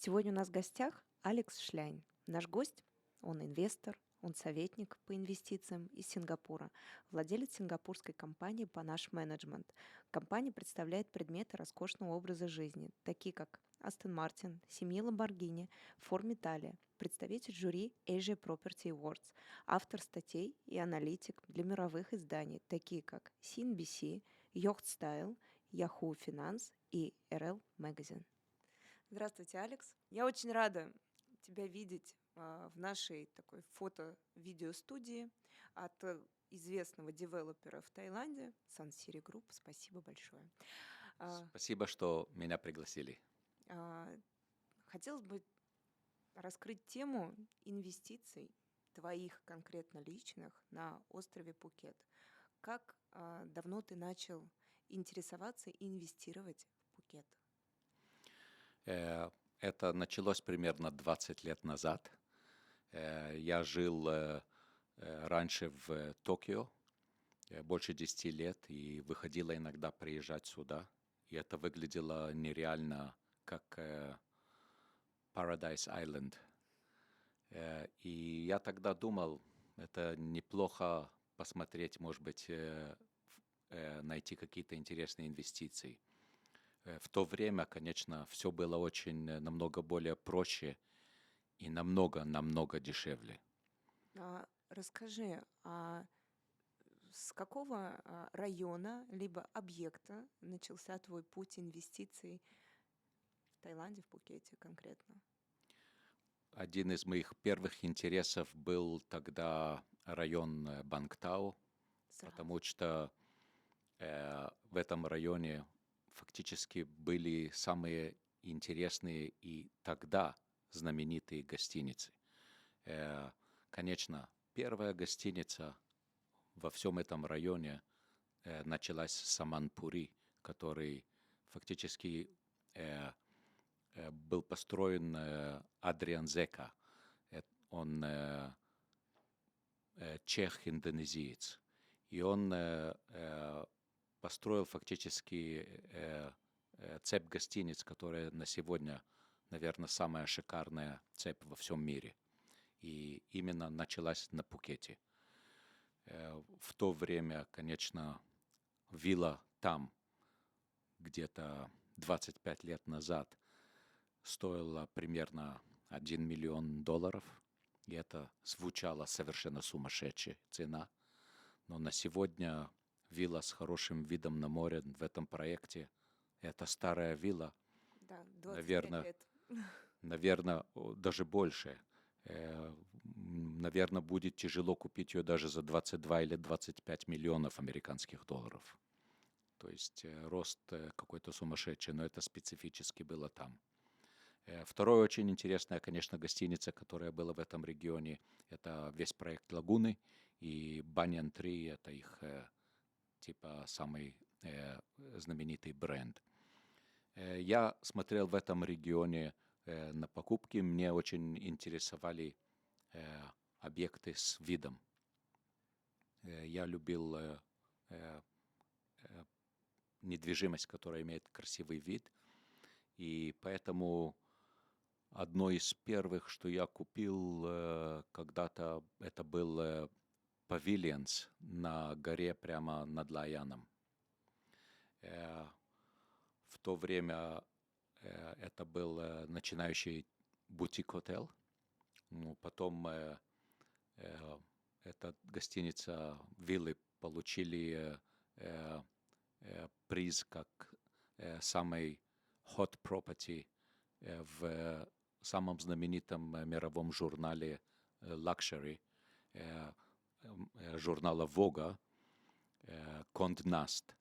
Сегодня у нас в гостях Алекс Шляйн. Наш гость, он инвестор, он советник по инвестициям из Сингапура, владелец сингапурской компании Panache Management. Компания представляет предметы роскошного образа жизни, такие как Астон Мартин, семьи Ламборгини, Форд Италия, представитель жюри Asia Property Awards, автор статей и аналитик для мировых изданий, такие как CNBC, Yacht Style, Yahoo Finance и RL Magazine. Здравствуйте, Алекс. Я очень рада тебя видеть в нашей такой фото-видеостудии от известного девелопера в Таиланде, Sunsiri Group. Спасибо большое. Спасибо, что меня пригласили. Хотелось бы раскрыть тему инвестиций твоих конкретно личных на острове Пхукет. Как давно ты начал интересоваться и инвестировать в Пхукет? Это началось примерно 20 лет назад. Я жил раньше в Токио больше 10 лет и выходило иногда приезжать сюда. И это выглядело нереально, как Paradise Island. И я тогда думал, это неплохо посмотреть, может быть, найти какие-то интересные инвестиции. В то время, конечно, все было очень намного более проще и намного дешевле. Расскажи, с какого района либо объекта начался твой путь инвестиций в Таиланде, в Пхукете конкретно? Один из моих первых интересов был тогда район Бангтау, потому что в этом районе фактически были самые интересные и тогда знаменитые гостиницы. Конечно, первая гостиница во всем этом районе началась с Саманпури, который фактически был построен Адриан Зека. Он чех-индонезиец. И он построил фактически цепь гостиниц, которая на сегодня, наверное, самая шикарная цепь во всем мире. И именно началась на Пхукете. В то время, конечно, вилла там где-то 25 лет назад стоила примерно $1 миллион. И это звучало совершенно сумасшедшая цена. Но на сегодня вилла с хорошим видом на море в этом проекте — это старая вилла. Да, 25 лет. Наверное, даже больше. Наверное, будет тяжело купить ее даже за 22 или 25 миллионов американских долларов. То есть рост какой-то сумасшедший, но это специфически было там. Второе очень интересная, конечно, гостиница, которая была в этом регионе, это весь проект Лагуны, и Баньян 3 — это их типа самый знаменитый бренд. Я смотрел в этом регионе на покупки, мне очень интересовали объекты с видом. Я любил недвижимость, которая имеет красивый вид, и поэтому одно из первых, что я купил когда-то, это был павильонс на горе прямо над Лаяном. В то время это был начинающий бутик-хотел. Потом эта гостиница, виллы получили приз как самый hot property в самом знаменитом мировом журнале Luxury, журнала Vogue, Condé Nast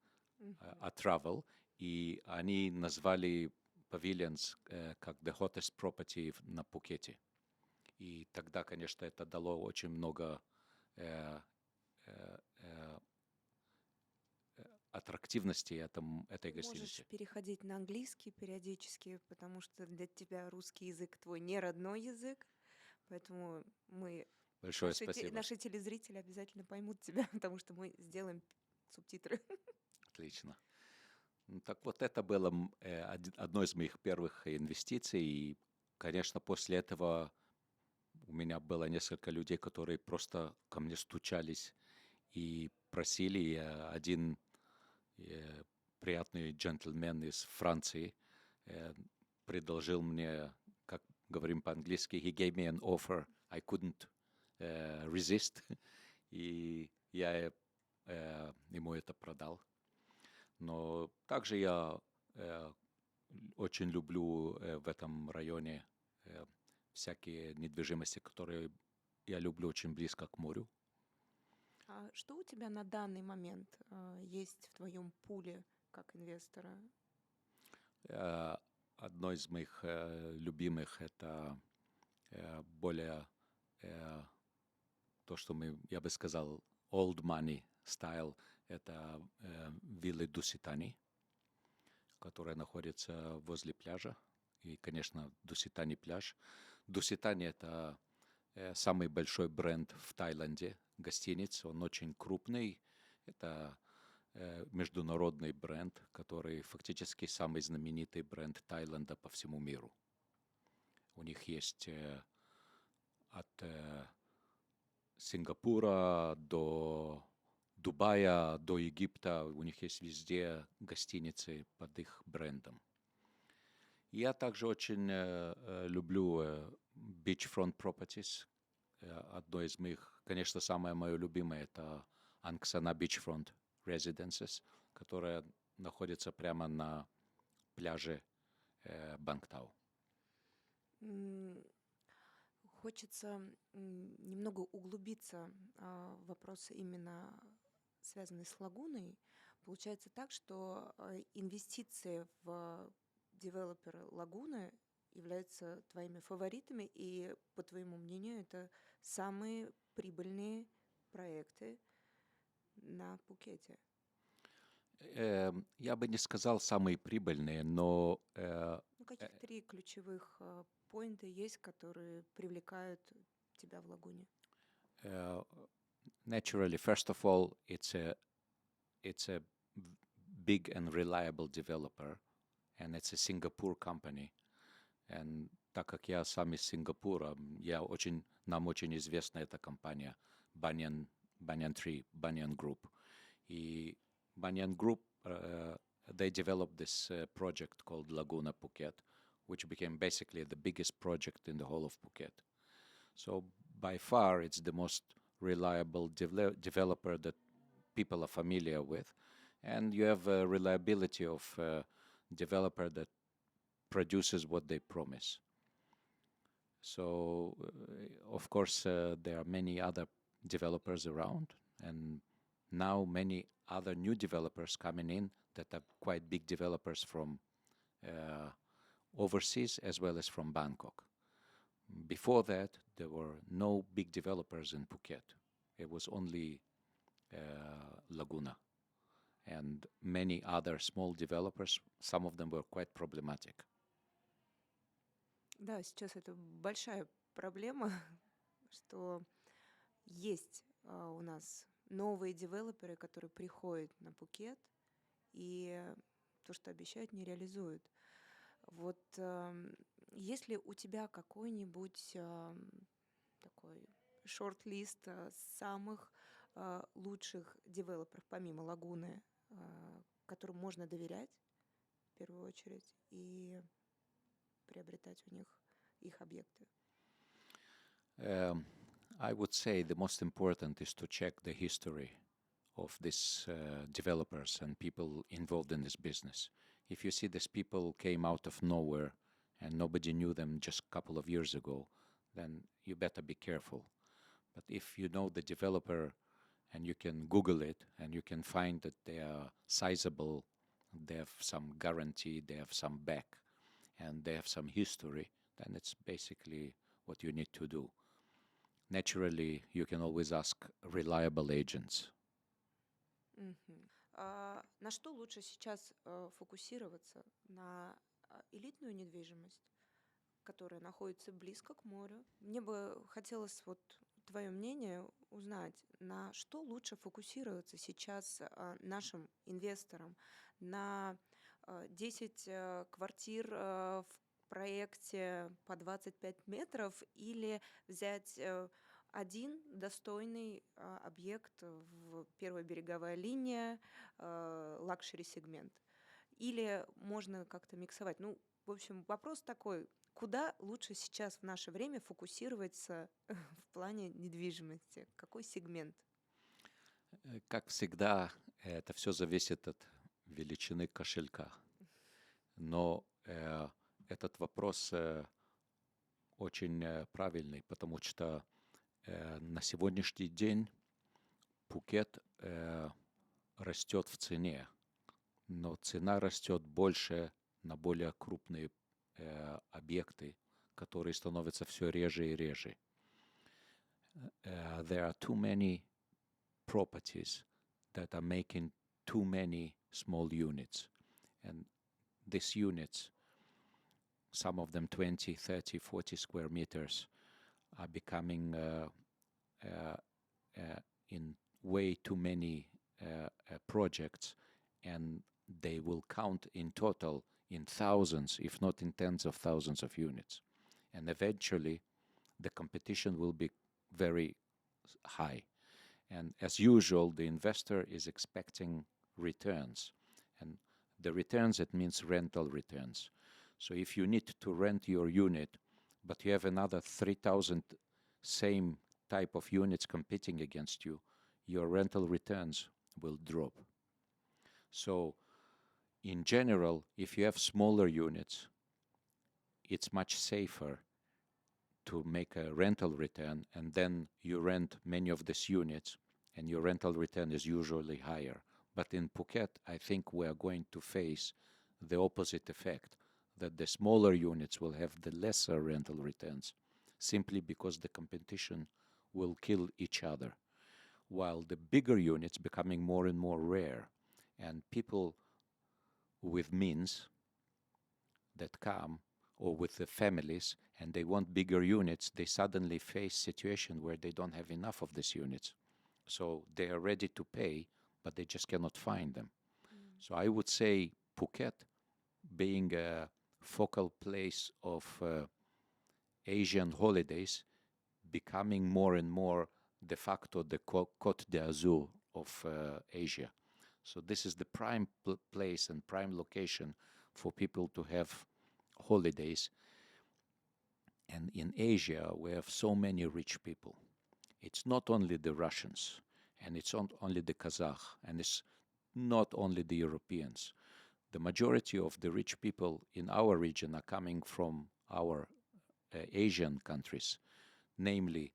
Travel, и они назвали павильонс как the hottest property на Пхукете. И тогда, конечно, это дало очень много аттрактивности этой гостиницы. Можешь переходить на английский периодически, потому что для тебя русский язык твой не родной язык, поэтому наши телезрители обязательно поймут тебя, потому что мы сделаем субтитры. Отлично. Так вот, это было одно из моих первых инвестиций, и конечно, после этого у меня было несколько людей, которые просто ко мне стучались и просили. И один приятный джентльмен из Франции предложил мне, как говорим по-английски, he gave me an offer I couldn't resist. И я ему это продал. Но также я очень люблю в этом районе всякие недвижимости, которые я люблю очень близко к морю. А что у тебя на данный момент есть в твоем пуле как инвестора? Одно из моих любимых это более то, что я бы сказал, old money style, это виллы Дуситани, которая находится возле пляжа. И, конечно, Дуситани пляж. Дуситани — это самый большой бренд в Таиланде, гостиниц. Он очень крупный. Это международный бренд, который фактически самый знаменитый бренд Таиланда по всему миру. У них есть от Сингапура до Дубая, до Египта, у них есть везде гостиницы под их брендом. Я также очень люблю beachfront properties. Одно из моих, конечно, самое мое любимое — это Анксана Beachfront Residences, которая находится прямо на пляже Бангтау. Хочется немного углубиться в вопросы именно связанные с лагуной. Получается так, что инвестиции в девелоперы лагуны являются твоими фаворитами, и, по твоему мнению, это самые прибыльные проекты на Пхукете. Я бы не сказал самые прибыльные, но Каких три ключевых поинта есть, которые привлекают тебя в лагуне? naturally, first of all, it's a big and reliable developer, and it's a Singapore company. And так как я сам из Сингапура, нам очень известна эта компания Banyan Tree, Banyan Group. И Banyan Group, they developed this project called Laguna Phuket, which became basically the biggest project in the whole of Phuket. So by far, it's the most reliable developer that people are familiar with. And you have a reliability of developer that produces what they promise. So, of course, there are many other developers around, and now many other new developers coming in that are quite big developers from overseas as well as from Bangkok. Before that, there were no big developers in Phuket. It was only Laguna and many other small developers. Some of them were quite problematic. Да, сейчас это большая проблема, что есть у нас новые девелоперы, которые приходят на Пхукет, и то, что обещают, не реализуют. Вот есть ли у тебя какой-нибудь такой шорт-лист самых лучших девелоперов, помимо Лагуны, которым можно доверять в первую очередь и приобретать у них их объекты? I would say the most important is to check the history of these developers and people involved in this business. If you see these people came out of nowhere and nobody knew them just a couple of years ago, then you better be careful. But if you know the developer and you can Google it and you can find that they are sizable, they have some guarantee, they have some back, and they have some history, then it's basically what you need to do. Naturally, you can always ask reliable agents. На что лучше сейчас фокусироваться? На элитную недвижимость, которая находится близко к морю? Мне бы хотелось вот твое мнение узнать, на что лучше фокусироваться сейчас нашим инвесторам? На 10 квартир в проекте по 25 метров или взять один достойный объект в первая береговая линия, лакшери-сегмент. Или можно как-то миксовать. Ну, в общем, вопрос такой, куда лучше сейчас в наше время фокусироваться в плане недвижимости? Какой сегмент? Как всегда, это все зависит от величины кошелька. Но этот вопрос очень правильный, потому что на сегодняшний день Пхукет растет в цене, но цена растет больше на более крупные объекты, которые становятся все реже и реже. There are too many properties that are making too many small units. And these units, some of them 20, 30, 40 square meters, are becoming in way too many projects, and they will count in total in thousands, if not in tens of thousands of units. And eventually, the competition will be very high. And as usual, the investor is expecting returns. And the returns, it means rental returns. So if you need to rent your unit, but you have another 3,000 same type of units competing against you, your rental returns will drop. So in general, if you have smaller units, it's much safer to make a rental return, and then you rent many of these units, and your rental return is usually higher. But in Phuket, I think we are going to face the opposite effect, that the smaller units will have the lesser rental returns, simply because the competition will kill each other, while the bigger units becoming more and more rare, and people with means that come, or with the families, and they want bigger units, they suddenly face situation where they don't have enough of these units. So they are ready to pay, but they just cannot find them. So I would say Phuket, being a focal place of Asian holidays, becoming more and more de facto the Côte d'Azur of Asia. So this is the prime place and prime location for people to have holidays. And in Asia, we have so many rich people. It's not only the Russians, and it's not only the Kazakh, and it's not only the Europeans. The majority of the rich people in our region are coming from our Asian countries, namely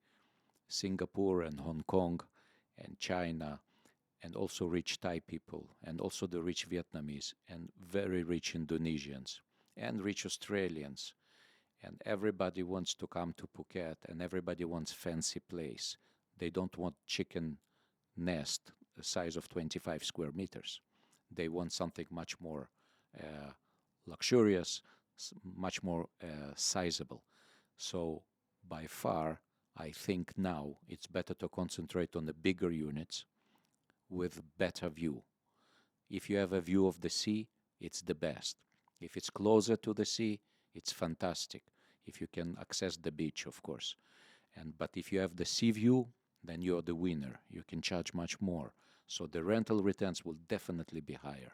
Singapore and Hong Kong and China, and also rich Thai people, and also the rich Vietnamese, and very rich Indonesians, and rich Australians. And everybody wants to come to Phuket, and everybody wants fancy place. They don't want chicken nest the size of 25 square meters. They want something much more luxurious, much more sizable. So by far, I think now it's better to concentrate on the bigger units with better view. If you have a view of the sea, it's the best. If it's closer to the sea, it's fantastic. If you can access the beach, of course. But if you have the sea view, then you're the winner. You can charge much more. So the rental returns will definitely be higher.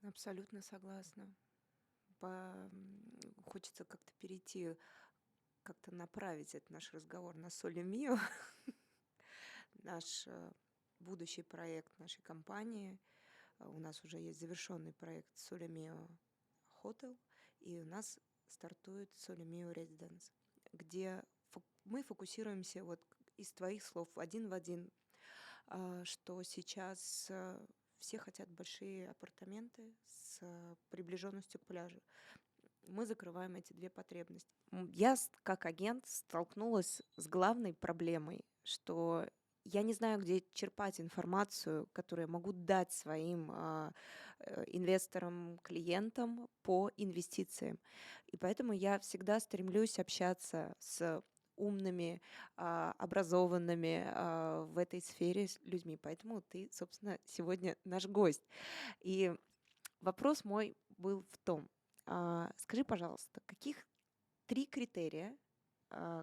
Абсолютно согласна. Хочется как-то перейти, как-то направить этот наш разговор на Соле Мио, наш будущий проект нашей компании. У нас уже есть завершенный проект Соле Мио Hotel, и у нас стартует Соле Мио Residence, где мы фокусируемся вот из твоих слов один в один, что сейчас все хотят большие апартаменты с приближенностью к пляжу. Мы закрываем эти две потребности. Я как агент столкнулась с главной проблемой, что я не знаю, где черпать информацию, которую я могу дать своим инвесторам, клиентам по инвестициям. И поэтому я всегда стремлюсь общаться с умными, образованными в этой сфере людьми. Поэтому ты, собственно, сегодня наш гость. И вопрос мой был в том, Скажи, пожалуйста, каких 3 критерия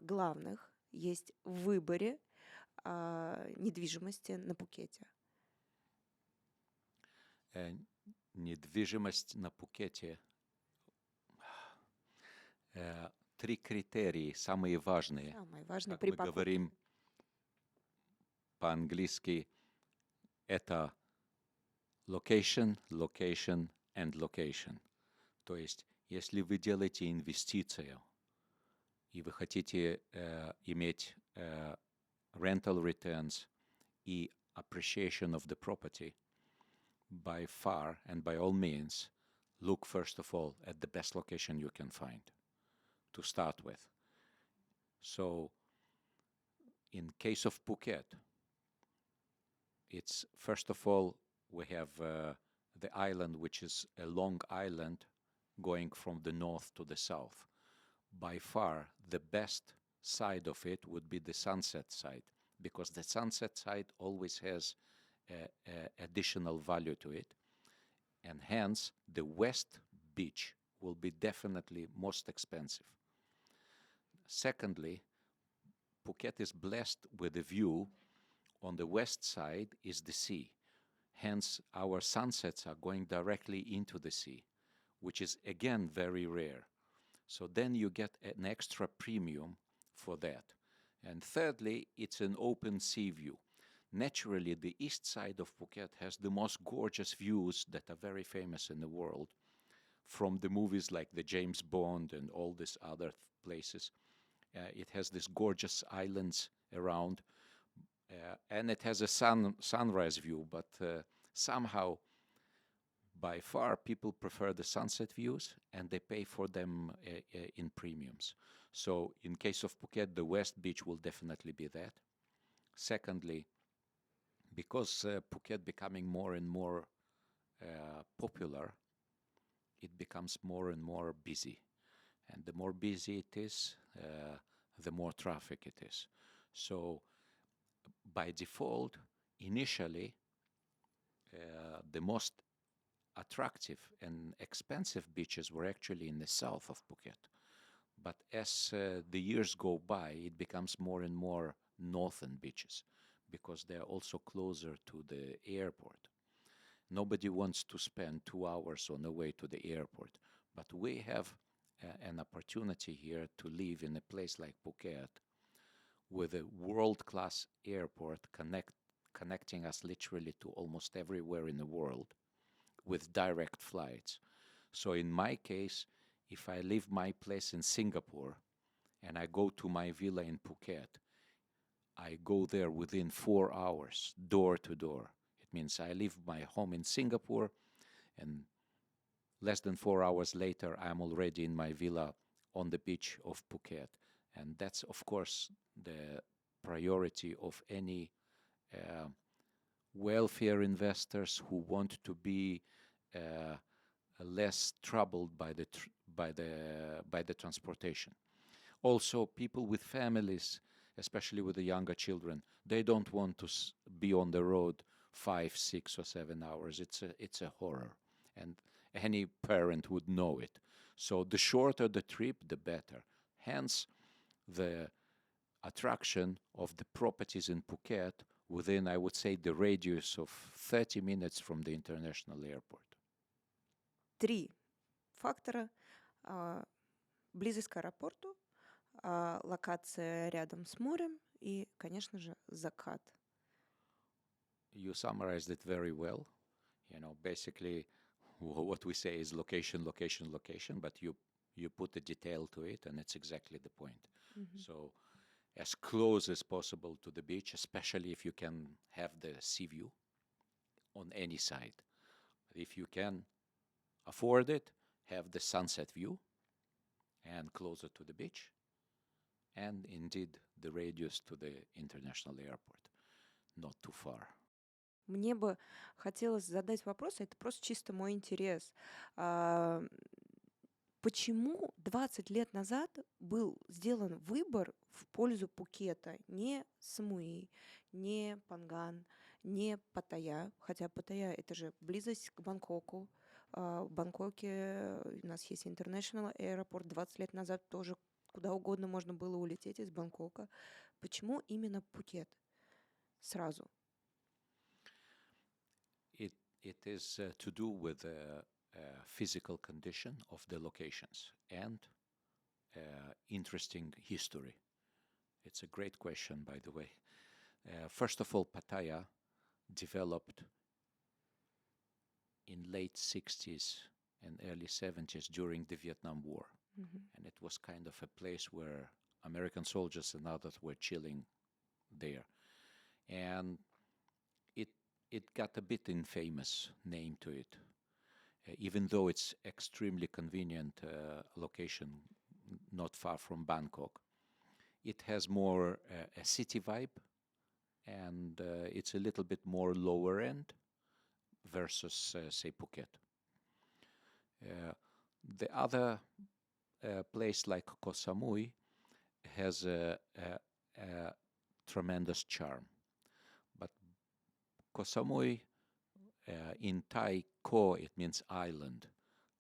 главных есть в выборе недвижимости на Пхукете? Недвижимость на Пхукете. 3 критерии, самые важные. Самый важный Как при мы покупке. говорим по-английски, это location, location and location. То есть, если вы делаете инвестицию, и вы хотите иметь rental returns и appreciation of the property, by far and by all means, look first of all at the best location you can find to start with. So, in case of Phuket, it's first of all, we have the island, which is a long island going from the north to the south. By far, the best side of it would be the sunset side, because the sunset side always has additional value to it, and hence the west beach will be definitely most expensive. Secondly, Phuket is blessed with a view. On the west side is the sea. Hence, our sunsets are going directly into the sea, which is again very rare. So then you get an extra premium for that. And thirdly, it's an open sea view. Naturally, the east side of Phuket has the most gorgeous views that are very famous in the world, from the movies like the James Bond and all these other places. It has these gorgeous islands around, and it has a sunrise view, but somehow, by far, people prefer the sunset views, and they pay for them in premiums. So in case of Phuket, the West Beach will definitely be that. Secondly, because Phuket becoming more and more popular, it becomes more and more busy. And the more busy it is, the more traffic it is. So by default, initially, the most attractive and expensive beaches were actually in the south of Phuket. But as the years go by, it becomes more and more northern beaches, because they are also closer to the airport. Nobody wants to spend 2 hours on the way to the airport, but we have an opportunity here to live in a place like Phuket with a world-class airport connecting us literally to almost everywhere in the world with direct flights. So in my case, if I leave my place in Singapore and I go to my villa in Phuket, I go there within 4 hours, door to door. It means I leave my home in Singapore, and less than 4 hours later, I'm already in my villa on the beach of Phuket. And that's, of course, the priority of any wealthier investors who want to be less troubled by the transportation. Also, people with families, especially with the younger children, they don't want to be on the road 5, 6, or 7 hours. It's a horror, and any parent would know it. So the shorter the trip, the better. Hence, the attraction of the properties in Phuket within, I would say, the radius of 30 minutes from the international airport. 3 фактора. Близость к аэропорту, локация рядом с морем и, конечно же, закат. You summarized it very well. You know, basically, what we say is location, location, location, but you put the detail to it, and it's exactly the point. So, as close as possible to the beach, especially if you can have the sea view on any side. If you can afford it, have the sunset view and closer to the beach, and indeed the radius to the international airport, not too far. Мне бы хотелось задать вопрос, это просто чисто мой интерес. Почему 20 лет назад был сделан выбор в пользу Пхукета, не Самуи, не Панган, не Паттайя, хотя Паттайя — это же близость к Бангкоку, В Бангкоке у нас есть International Airport. 20 лет назад тоже куда угодно можно было улететь из Бангкока. Почему именно Пхукет сразу? It is to do with the physical condition of the locations and interesting history. It's a great question, by the way. First of all, Pattaya developed in late 60s and early 70s during the Vietnam War. And it was kind of a place where American soldiers and others were chilling there. And it got a bit infamous name to it, even though it's extremely convenient location not far from Bangkok. It has more a city vibe, and it's a little bit more lower end versus, say, Phuket. The other place like Koh Samui has a tremendous charm. But Koh Samui, in Thai, Koh, it means island.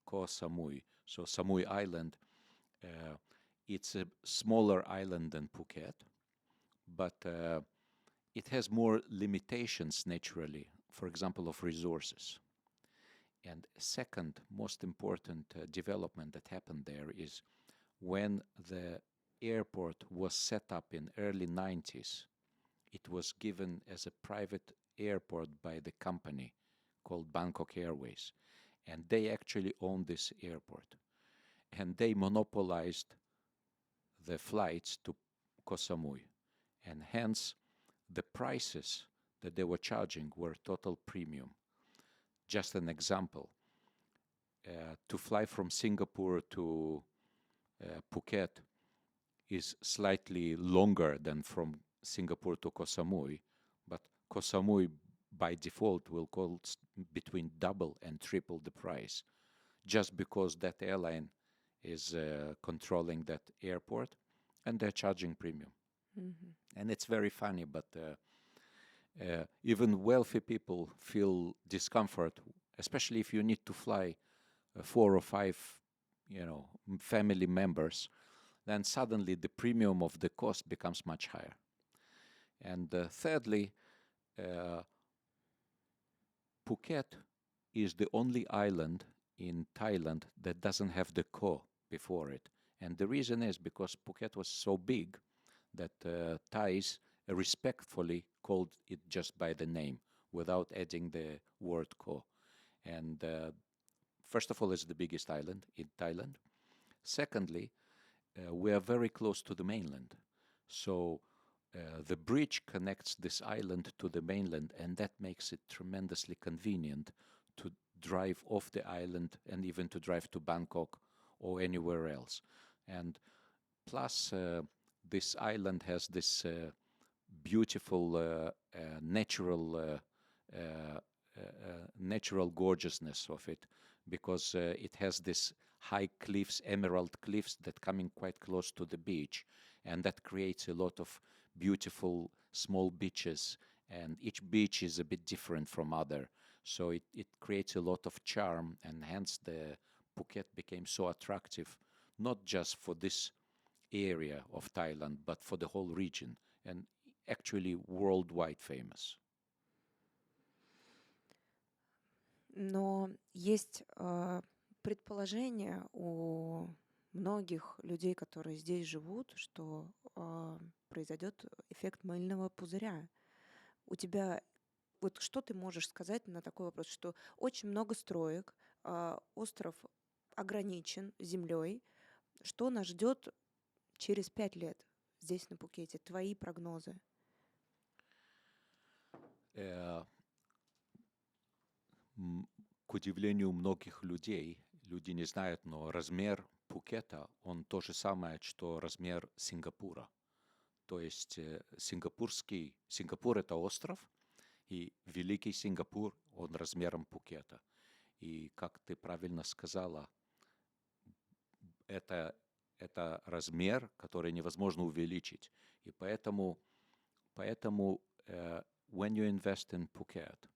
Koh Samui. So Samui Island, it's a smaller island than Phuket, but it has more limitations naturally, for example, of resources. And second most important development that happened there is when the airport was set up in early 90s, it was given as a private airport by the company called Bangkok Airways. And they actually own this airport. And they monopolized the flights to Koh Samui. And hence, the prices that they were charging were total premium. Just an example, to fly from Singapore to Phuket is slightly longer than from Singapore to Koh Samui, but Koh Samui by default will cost between double and triple the price, just because that airline is controlling that airport, and they're charging premium. And it's very funny, but even wealthy people feel discomfort, especially if you need to fly 4 or 5, family members. Then suddenly the premium of the cost becomes much higher. And thirdly, Phuket is the only island in Thailand that doesn't have the Koh before it. And the reason is because Phuket was so big that Thais respectfully called it just by the name without adding the word Koh. And first of all, it's the biggest island in Thailand. Secondly, we are very close to the mainland. So the bridge connects this island to the mainland, and that makes it tremendously convenient to drive off the island and even to drive to Bangkok or anywhere else. And plus, this island has this beautiful natural gorgeousness of it, because it has this high cliffs, emerald cliffs that come in quite close to the beach, and that creates a lot of beautiful small beaches, and each beach is a bit different from other, so it creates a lot of charm, and hence the Phuket became so attractive, not just for this area of Thailand, but for the whole region, and actually worldwide famous. Но есть предположение у многих людей, которые здесь живут, что произойдет эффект мыльного пузыря. У тебя вот что ты можешь сказать на такой вопрос, что очень много строек, остров ограничен землей, что нас ждет через 5 лет здесь на Пхукете? Твои прогнозы? К удивлению многих людей, люди не знают, но размер Пхукета, он то же самое, что размер Сингапура. То есть Сингапур это остров, и Великий Сингапур, он размером Пхукета. И как ты правильно сказала, это размер, который невозможно увеличить. И поэтому when you invest in Phuket,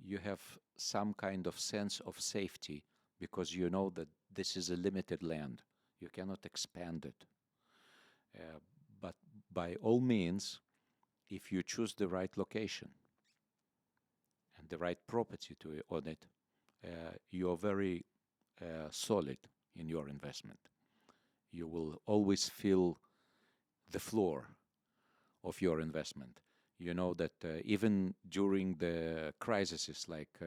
you have some kind of sense of safety because you know that this is a limited land. You cannot expand it. But by all means, if you choose the right location and the right property on it, you're very solid in your investment. You will always feel the floor of your investment. You know that even during the crises like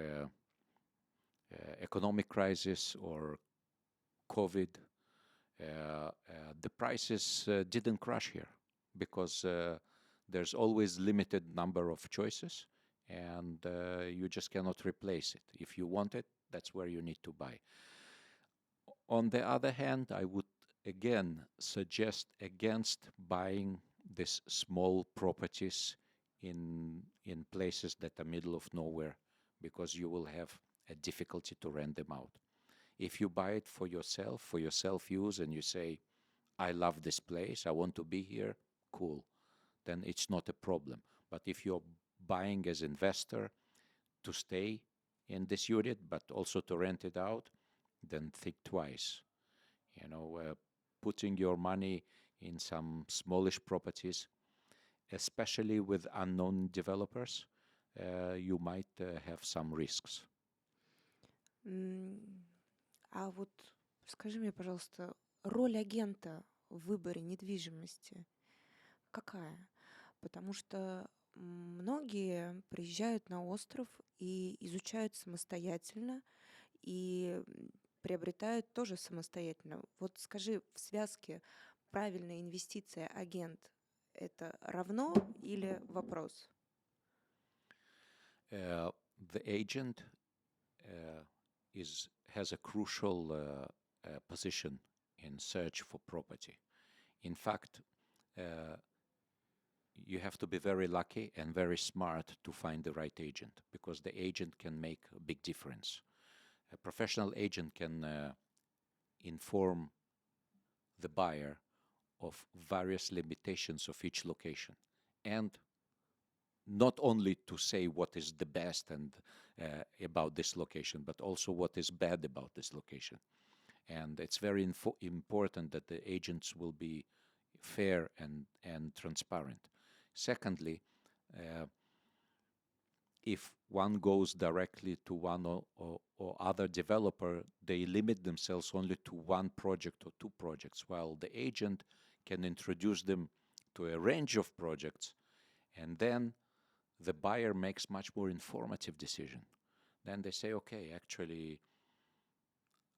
economic crisis or COVID, the prices didn't crash here because there's always limited number of choices, and you just cannot replace it. If you want it, that's where you need to buy. On the other hand, I would again suggest against buying these small properties in places that are middle of nowhere, because you will have a difficulty to rent them out. If you buy it for yourself use, and you say, I love this place, I want to be here, cool, then it's not a problem. But if you're buying as investor to stay in this unit, but also to rent it out, then think twice. You know, putting your money in some smallish properties, especially with unknown developers, you might have some risks. А вот скажи мне, пожалуйста, роль агента в выборе недвижимости какая? Потому что многие приезжают на остров и изучают самостоятельно, и приобретают тоже самостоятельно. Вот скажи, в связке правильная инвестиция агент — это равно или вопрос? The agent has a crucial position in search for property. In fact, you have to be very lucky and very smart to find the right agent, because the agent can make a big difference. A professional agent can inform the buyer of various limitations of each location, and not only to say what is the best and about this location, but also what is bad about this location. And it's very important that the agents will be fair and transparent. Secondly, if one goes directly to one or other developer, they limit themselves only to one project or two projects, while the agent can introduce them to a range of projects, and then the buyer makes much more informative decision. Then they say, okay, actually,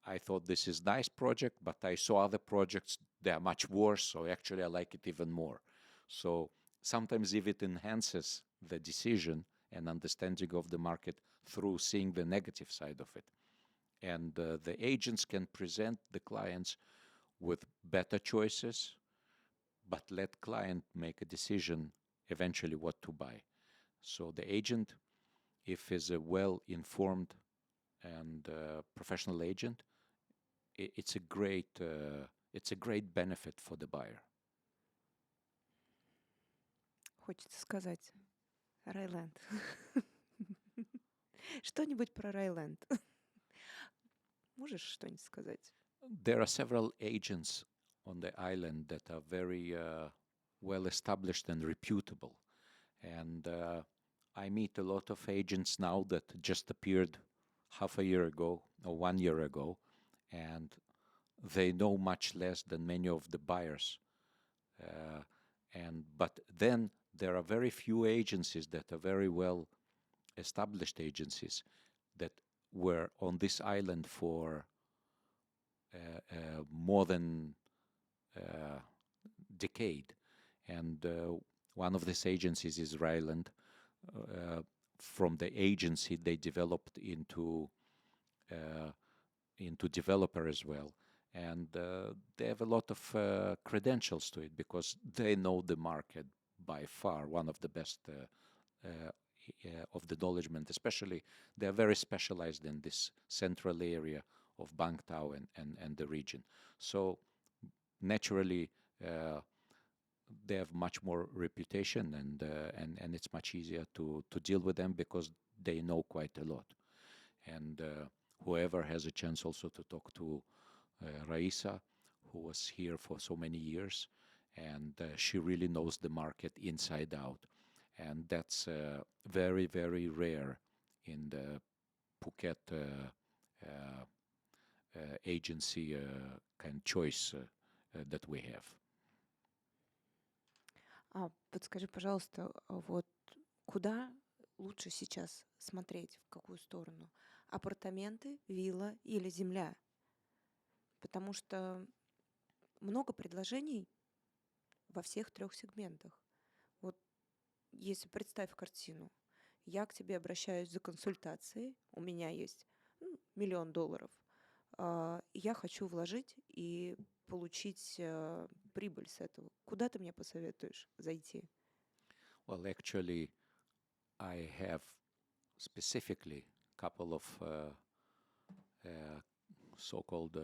I thought this is nice project, but I saw other projects, they are much worse, so actually I like it even more. So sometimes if it enhances the decision and understanding of the market through seeing the negative side of it. And the agents can present the clients with better choices, but let client make a decision eventually what to buy. So the agent, if is a well-informed and professional agent, it's a great benefit for the buyer. Хочется сказать Райленд. Что-нибудь про Райленд. Можешь что-нибудь сказать? There are several agents on the island that are very well established and reputable. And I meet a lot of agents now that just appeared half a year ago or 1 year ago, and they know much less than many of the buyers. But then there are very few agencies that are very well established agencies that were on this island for more than a decade. And one of these agencies is Ryland. From the agency, they developed into developer as well. And they have a lot of credentials to it because they know the market by far, one of the best of the knowledge, especially they are very specialized in this central area of Bangtao and the region. So naturally, they have much more reputation, and it's much easier to deal with them because they know quite a lot. And whoever has a chance also to talk to Raisa, who was here for so many years, and she really knows the market inside out. And that's very, very rare in the Phuket agency kind choice that we have. Подскажи, пожалуйста, вот куда лучше сейчас смотреть, в какую сторону? Апартаменты, вилла или земля? Потому что много предложений во всех 3 сегментах. Вот если представь картину, я к тебе обращаюсь за консультацией, у меня есть $1 миллион, я хочу вложить и получить прибыль с этого. Куда ты мне посоветуешь зайти? Well, actually, I have specifically a couple of so-called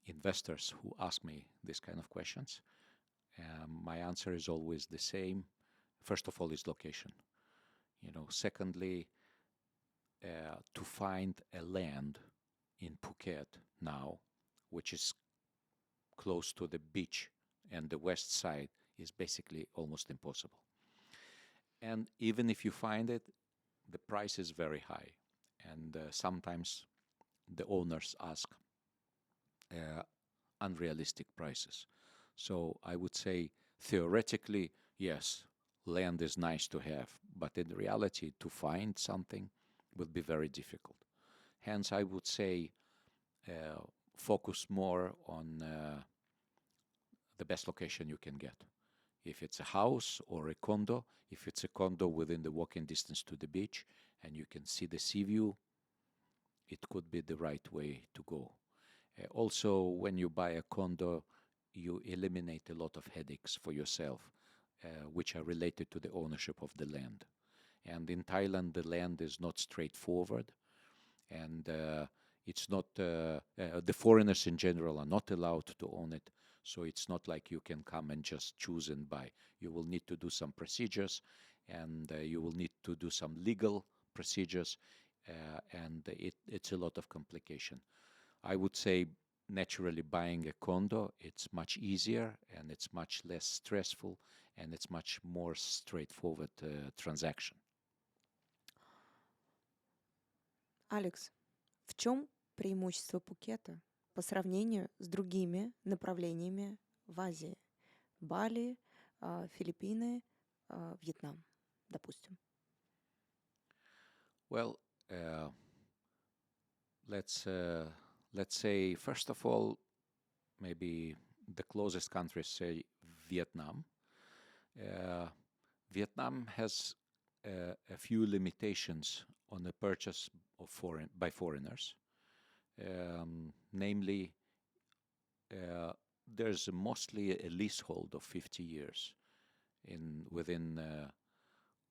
investors who ask me this kind of questions. My answer is always the same. First of all, is location. Secondly, to find a land in Phuket now, which is close to the beach and the west side, is basically almost impossible. And even if you find it, the price is very high. And sometimes the owners ask unrealistic prices. So I would say, theoretically, yes, land is nice to have, but in reality, to find something will be very difficult. Hence, I would say focus more on the best location you can get. If it's a house or a condo, if it's a condo within the walking distance to the beach and you can see the sea view, it could be the right way to go. Also, when you buy a condo, you eliminate a lot of headaches for yourself, which are related to the ownership of the land. And in Thailand, the land is not straightforward, and it's not the foreigners in general are not allowed to own it. So it's not like you can come and just choose and buy. You will need to do some procedures, and you will need to do some legal procedures, and it's a lot of complication. I would say naturally buying a condo, it's much easier and it's much less stressful and it's much more straightforward transaction. Алекс, в чем преимущество Пхукета по сравнению с другими направлениями в Азии? Бали, Филиппины, Вьетнам, допустим. Well, let's say, first of all, maybe the closest country, say Vietnam. Vietnam has a few limitations on the purchase of by foreigners. Namely, there's mostly a leasehold of 50 years within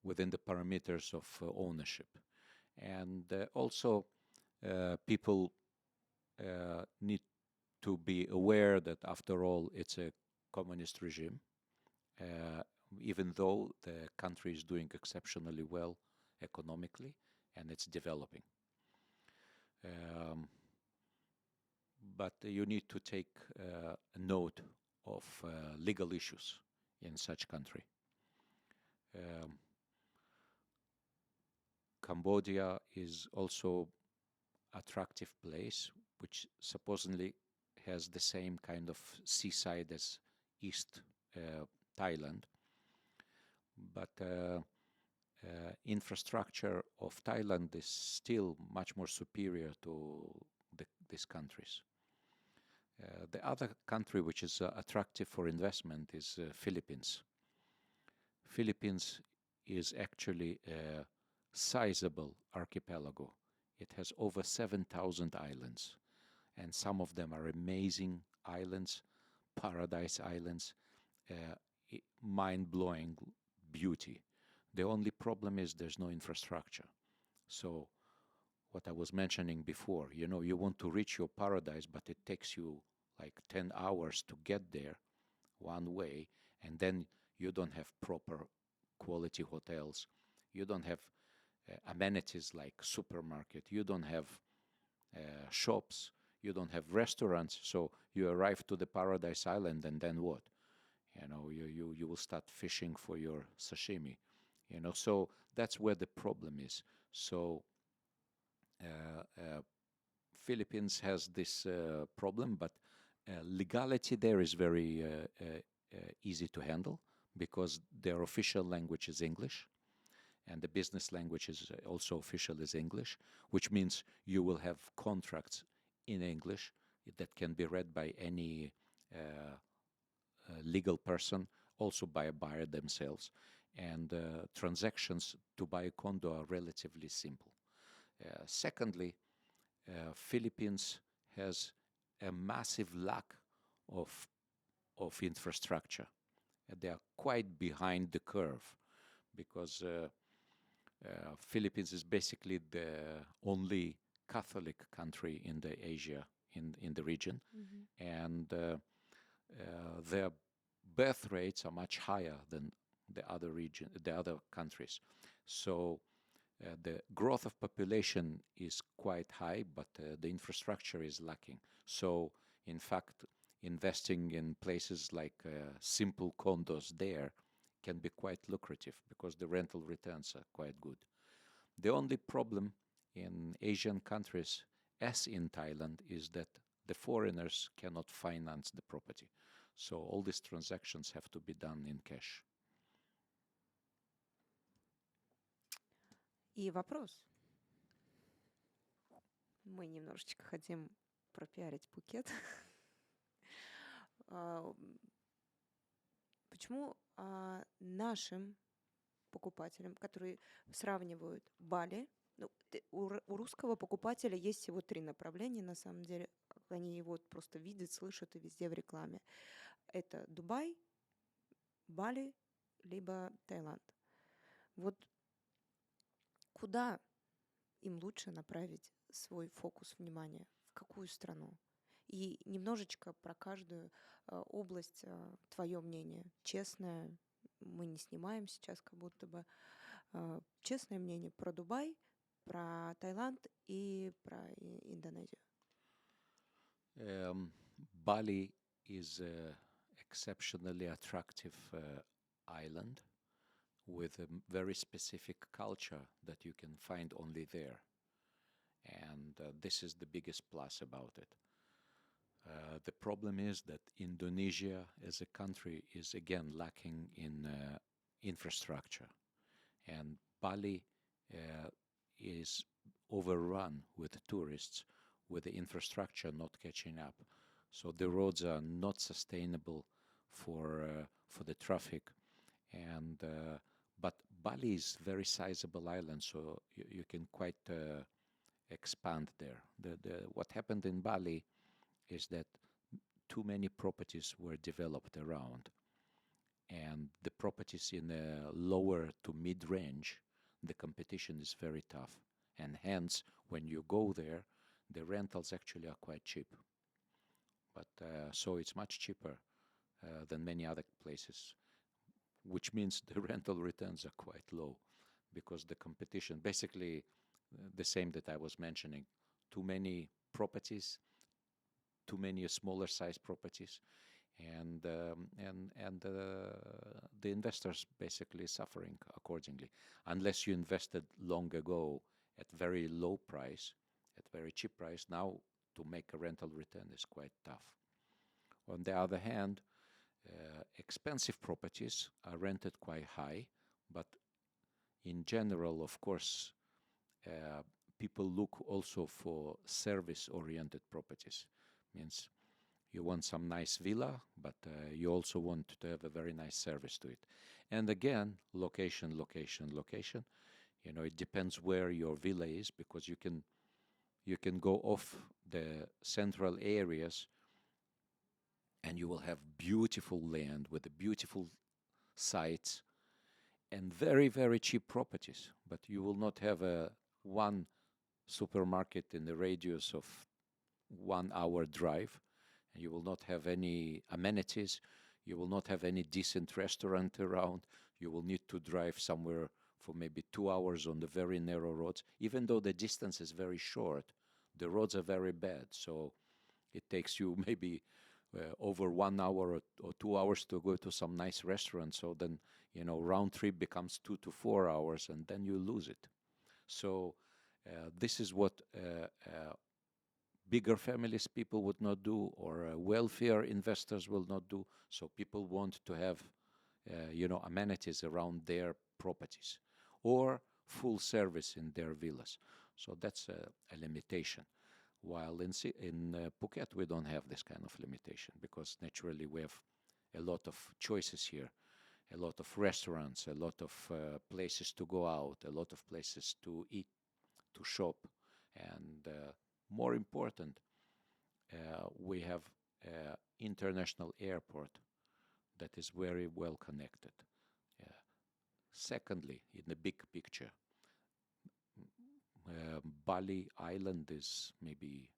the parameters of ownership. And also, people need to be aware that, after all, it's a communist regime, even though the country is doing exceptionally well economically and it's developing. But you need to take a note of legal issues in such country. Cambodia is also attractive place, which supposedly has the same kind of seaside as East Thailand. But infrastructure of Thailand is still much more superior to these countries. The other country which is attractive for investment is Philippines. Philippines is actually a sizable archipelago. It has over 7,000 islands, and some of them are amazing islands, paradise islands, mind-blowing beauty. The only problem is there's no infrastructure. So what I was mentioning before, you want to reach your paradise, but it takes you like 10 hours to get there. one way, and then you don't have proper quality hotels, you don't have amenities like supermarket, you don't have shops, you don't have restaurants, so you arrive to the paradise island, and then what? You will start fishing for your sashimi, so that's where the problem is. So Philippines has this problem, but legality there is very easy to handle, because their official language is English, and the business language is also official is English, which means you will have contracts in English that can be read by any legal person, also by a buyer themselves, and transactions to buy a condo are relatively simple. Secondly, Philippines has a massive lack of infrastructure. They are quite behind the curve, because Philippines is basically the only Catholic country in the Asia, in the region, and their birth rates are much higher than the other countries. So the growth of population is quite high, but the infrastructure is lacking. So in fact, investing in places like simple condos there can be quite lucrative, because the rental returns are quite good. The only problem in Asian countries, as in Thailand, is that the foreigners cannot finance the property. So all these transactions have to be done in cash. И вопрос. Мы немножечко хотим пропиарить Пхукет. Почему нашим покупателям, которые сравнивают Бали, у русского покупателя есть всего 3 направления, на самом деле, они его просто видят, слышат и везде в рекламе. Это Дубай, Бали, либо Таиланд. Вот куда им лучше направить свой фокус внимания, в какую страну? И немножечко про каждую область твое мнение. Честное, мы не снимаем сейчас, как будто бы. Честное мнение про Дубай, про Таиланд и про Индонезию. Bali is an exceptionally attractive island with a very specific culture that you can find only there. And this is the biggest plus about it. The problem is that Indonesia as a country is again lacking in infrastructure. And Bali is overrun with tourists, with the infrastructure not catching up. So the roads are not sustainable for the traffic. And but Bali is a very sizable island, so you can quite expand there. What happened in Bali is that too many properties were developed around, and the properties in the lower to mid-range, the competition is very tough, and hence when you go there, the rentals actually are quite cheap. But so it's much cheaper than many other places, which means the rental returns are quite low, because the competition, basically the same that I was mentioning, too many properties, too many smaller size properties, and the investors basically suffering accordingly. Unless you invested long ago at very low price, at very cheap price, now to make a rental return is quite tough. On the other hand, expensive properties are rented quite high, but in general, of course, people look also for service-oriented properties. Means you want some nice villa, but you also want to have a very nice service to it. And again, location. It depends where your villa is, because you can go off the central areas and you will have beautiful land with the beautiful sites and very, very cheap properties. But you will not have one supermarket in the radius of 1 hour drive, and you will not have any amenities. You will not have any decent restaurant around. You will need to drive somewhere for maybe 2 hours on the very narrow roads. Even though the distance is very short, the roads are very bad. So it takes you maybe over 1 hour or 2 hours to go to some nice restaurant. So then, round trip becomes 2 to 4 hours, and then you lose it. So this is what bigger families people would not do, or wealthier investors will not do. So people want to have, amenities around their properties, or full service in their villas. So that's a limitation. While in Phuket, we don't have this kind of limitation, because naturally we have a lot of choices here, a lot of restaurants, a lot of places to go out, a lot of places to eat, to shop, and more important, we have an international airport that is very well connected. Secondly, in the big picture, Bali Island is maybe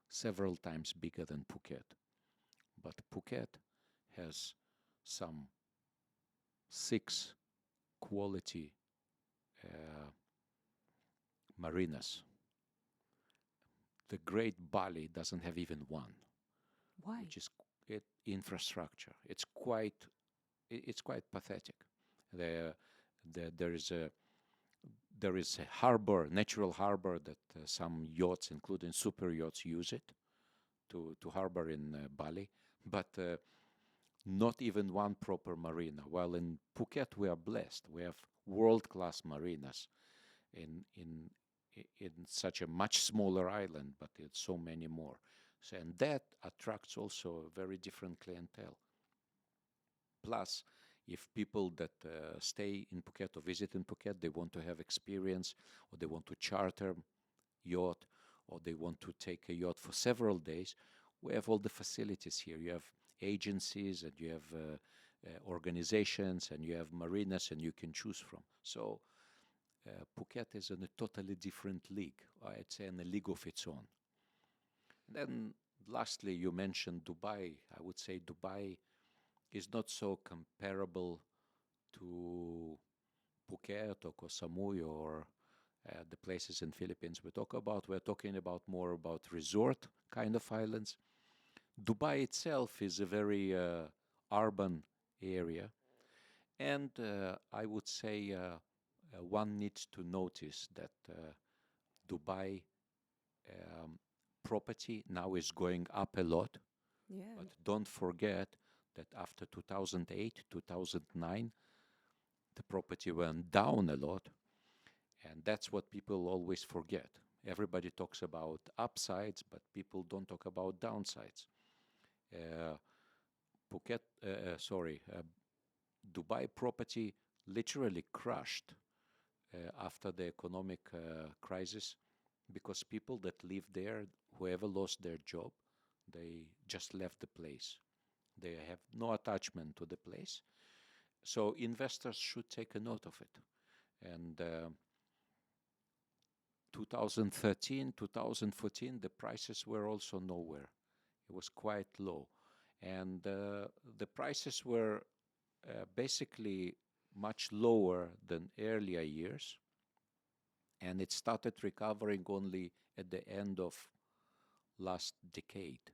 several times bigger than Phuket, but Phuket has some 6 quality marinas. The Great Bali doesn't have even one. Why? Which is infrastructure. It's quite pathetic. There is a harbor, natural harbor, that some yachts, including super yachts, use it to harbor in Bali, but not even one proper marina. While in Phuket we are blessed. We have world-class marinas in such a much smaller island, but it's so many more. So, and that attracts also a very different clientele. Plus, if people that stay in Phuket or visit in Phuket, they want to have experience, or they want to charter yacht, or they want to take a yacht for several days, we have all the facilities here. You have agencies, and you have organizations, and you have marinas, and you can choose from. So Phuket is in a totally different league. I'd say in a league of its own. Then lastly, you mentioned Dubai. I would say Dubai is not so comparable to Phuket or Koh Samui or the places in Philippines we talk about. We're talking about more about resort kind of islands. Dubai itself is a very urban area, and I would say one needs to notice that Dubai property now is going up a lot. Yeah. But don't forget that after 2008, 2009, the property went down a lot. And that's what people always forget. Everybody talks about upsides, but people don't talk about downsides. Dubai property literally crushed after the economic crisis, because people that live there, whoever lost their job, they just left the place. They have no attachment to the place. So investors should take a note of it. And 2013, 2014, the prices were also nowhere. It was quite low. And the prices were basically much lower than earlier years. And it started recovering only at the end of last decade.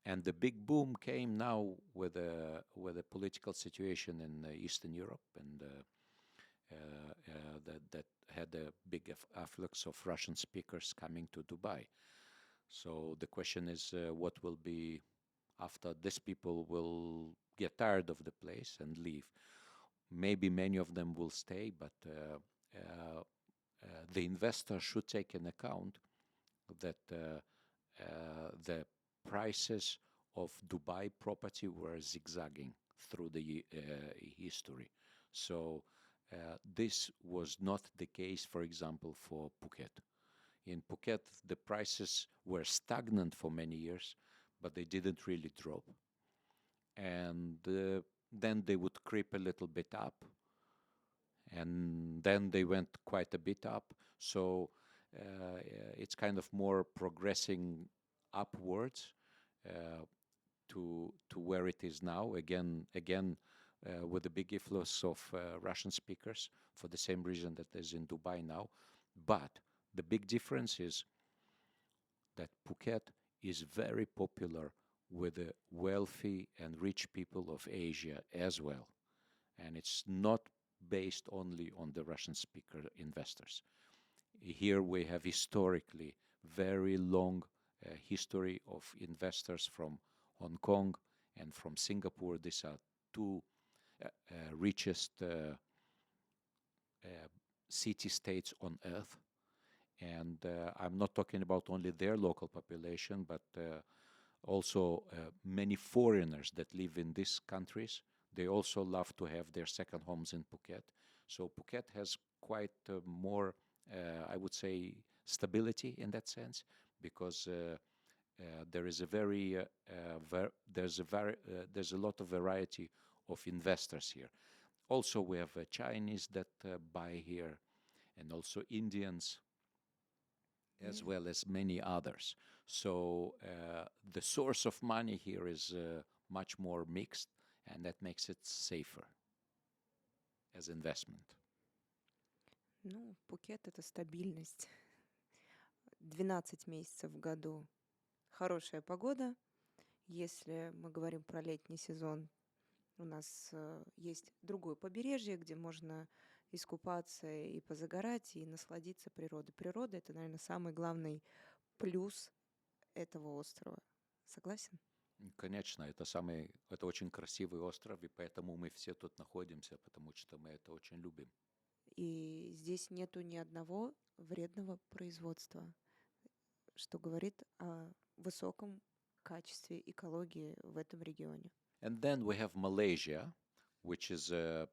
And the big boom came now with the political situation in Eastern Europe, and that had a big afflux of Russian speakers coming to Dubai. So the question is, what will be after this? People will get tired of the place and leave. Maybe many of them will stay, but the investor should take into account that the prices of Dubai property were zigzagging through the history. So this was not the case, for example, for Phuket. In Phuket, the prices were stagnant for many years, but they didn't really drop. And then they would creep a little bit up, and then they went quite a bit up. So it's kind of more progressing upwards to where it is now. Again, with a big influx of Russian speakers for the same reason that is in Dubai now. But the big difference is that Phuket is very popular with the wealthy and rich people of Asia as well. And it's not based only on the Russian speaker investors. Here we have historically very long history of investors from Hong Kong and from Singapore. These are two richest city-states on earth. And I'm not talking about only their local population, but also many foreigners that live in these countries. They also love to have their second homes in Phuket. So Phuket has quite more, I would say, stability in that sense, because there is a there's a lot of variety of investors here. Also, we have Chinese that buy here, and also Indians, as well as many others. So the source of money here is much more mixed, and that makes it safer as investment. Ну, Пхукет — это стабильность. 12 месяцев в году хорошая погода. Если мы говорим про летний сезон, у нас есть другое побережье, где можно искупаться и позагорать, и насладиться природой. Природа — это, наверное, самый главный плюс этого острова. Согласен? Конечно, это очень красивый остров, и поэтому мы все тут находимся, потому что мы это очень любим. И здесь нету ни одного вредного производства, что говорит о высоком качестве экологии в этом регионе. And then we have Malaysia, which is a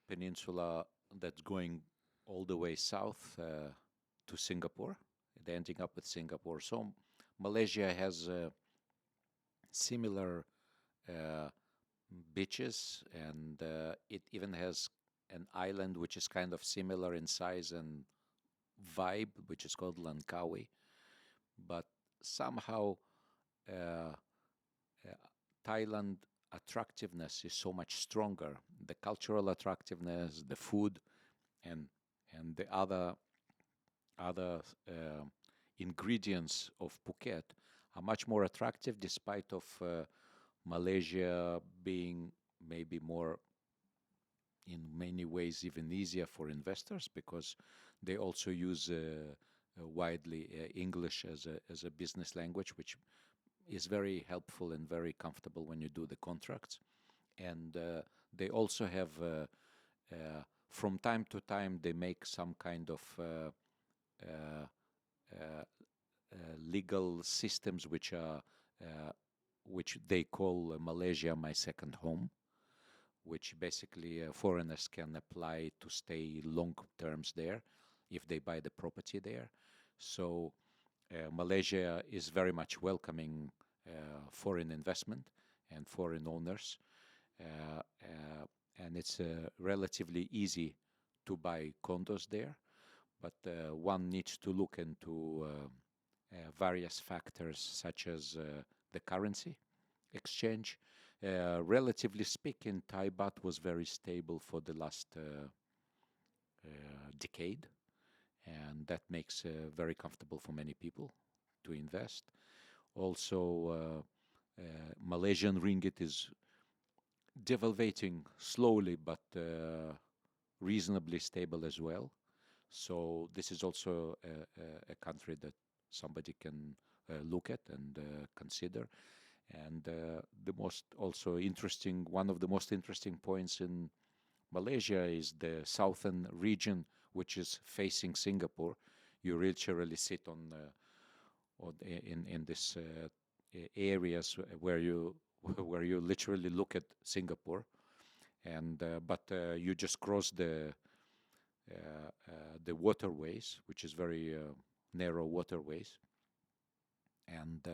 peninsula that's going all the way south to Singapore, and ending up with Singapore. So Malaysia has similar beaches, and it even has an island which is kind of similar in size and vibe, which is called Langkawi. But somehow Thailand attractiveness is so much stronger. The cultural attractiveness, the food, and the other ingredients of Phuket are much more attractive, despite of Malaysia being maybe more, in many ways, even easier for investors, because they also use widely English as a business language, which is very helpful and very comfortable when you do the contracts. And they also have, from time to time, they make some kind of legal systems which they call Malaysia My Second Home, which basically foreigners can apply to stay long terms there if they buy the property there. So Malaysia is very much welcoming foreign investment and foreign owners, and it's relatively easy to buy condos there, but one needs to look into various factors such as the currency exchange. Relatively speaking, Thai baht was very stable for the last decade, and that makes very comfortable for many people to invest. Also, Malaysian ringgit is devaluating slowly, but reasonably stable as well. So this is also a country that somebody can look at and consider. And one of the most interesting points in Malaysia is the southern region, which is facing Singapore. You literally sit in this areas where you literally look at Singapore, and but you just cross the waterways, which is very narrow waterways, and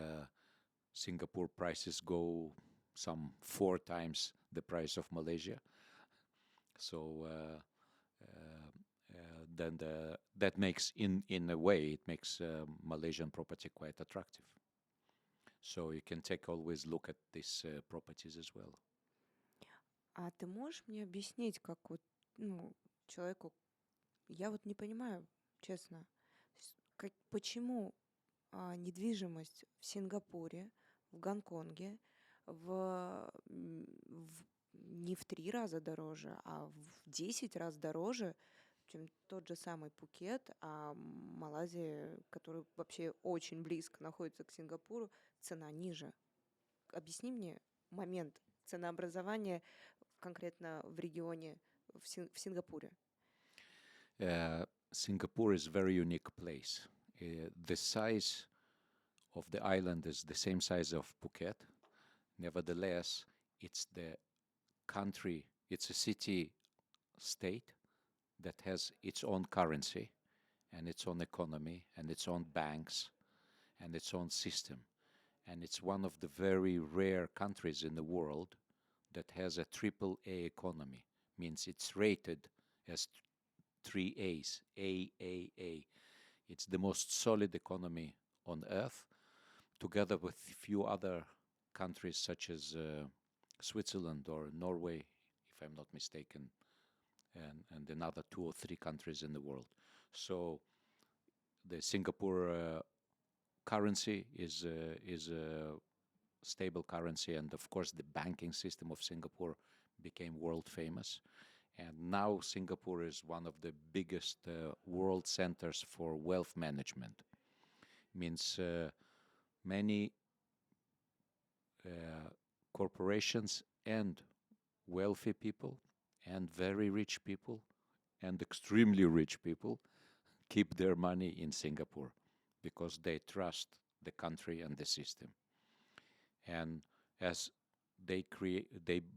Singapore prices go some 4 times the price of Malaysia. So then that makes, in a way, it makes Malaysian property quite attractive. So you can take always look at these properties as well. А ты можешь мне объяснить, как вот, ну, человеку, я вот не понимаю, честно, почему недвижимость в Сингапуре, в Гонконге не в 3 раза дороже, а в 10 раз дороже, чем тот же самый Пхукет, а Малайзия, которая вообще очень близко находится к Сингапуру, цена ниже. Объясни мне момент ценообразования конкретно в регионе, в Сингапуре. Singapore is a very unique place. The size of the island is the same size of Phuket. Nevertheless, it's the country, it's a city-state that has its own currency and its own economy and its own banks and its own system. And it's one of the very rare countries in the world that has a triple-A economy. Means it's rated as 3 A's, AAA. It's the most solid economy on earth, together with few other countries such as Switzerland or Norway, if I'm not mistaken, and another 2 or 3 countries in the world. So the Singapore currency is a stable currency, and of course the banking system of Singapore became world famous. And now Singapore is one of the biggest world centers for wealth management. Means many corporations and wealthy people and very rich people and extremely rich people keep their money in Singapore because they trust the country and the system. And as they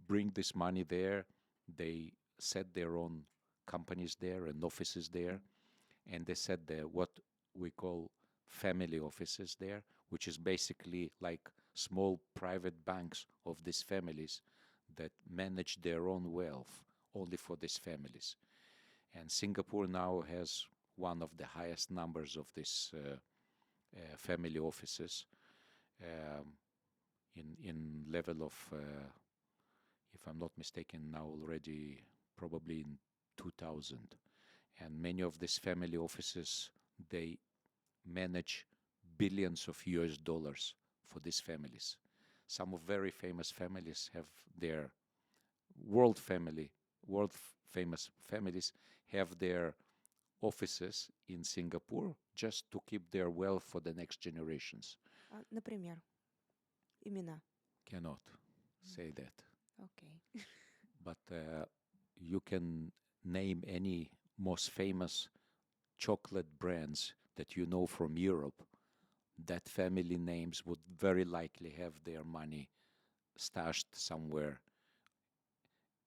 bring this money there, they set their own companies there and offices there, and they set what we call family offices there, which is basically like small private banks of these families that manage their own wealth only for these families. And Singapore now has one of the highest numbers of these family offices in level of, if I'm not mistaken, now already probably in 2000. And many of these family offices, they manage billions of US dollars for these families. Some of very famous families have their world famous families have their offices in Singapore just to keep their wealth for the next generations. Например, имена. Cannot say that. Okay. But you can name any most famous chocolate brands that you know from Europe. That family names would very likely have their money stashed somewhere,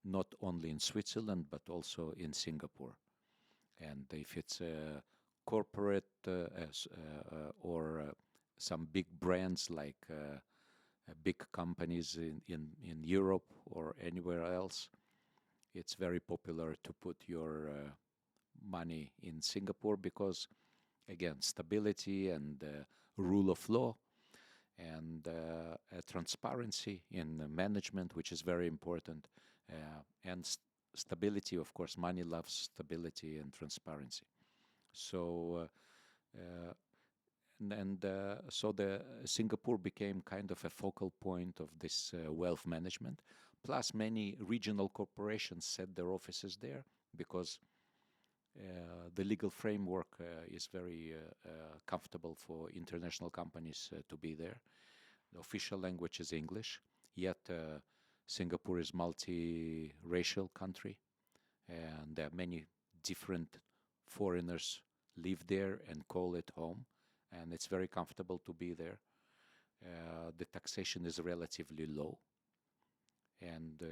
not only in Switzerland, but also in Singapore. And if it's a corporate or some big brands like big companies in Europe or anywhere else, it's very popular to put your money in Singapore because, again, stability and rule of law and transparency in management, which is very important, and stability, of course. Money loves stability and transparency. So so the Singapore became kind of a focal point of this wealth management. Plus, many regional corporations set their offices there because the legal framework is very comfortable for international companies to be there. The official language is English, yet Singapore is multi-racial country, and there are many different foreigners live there and call it home, and it's very comfortable to be there. The taxation is relatively low, and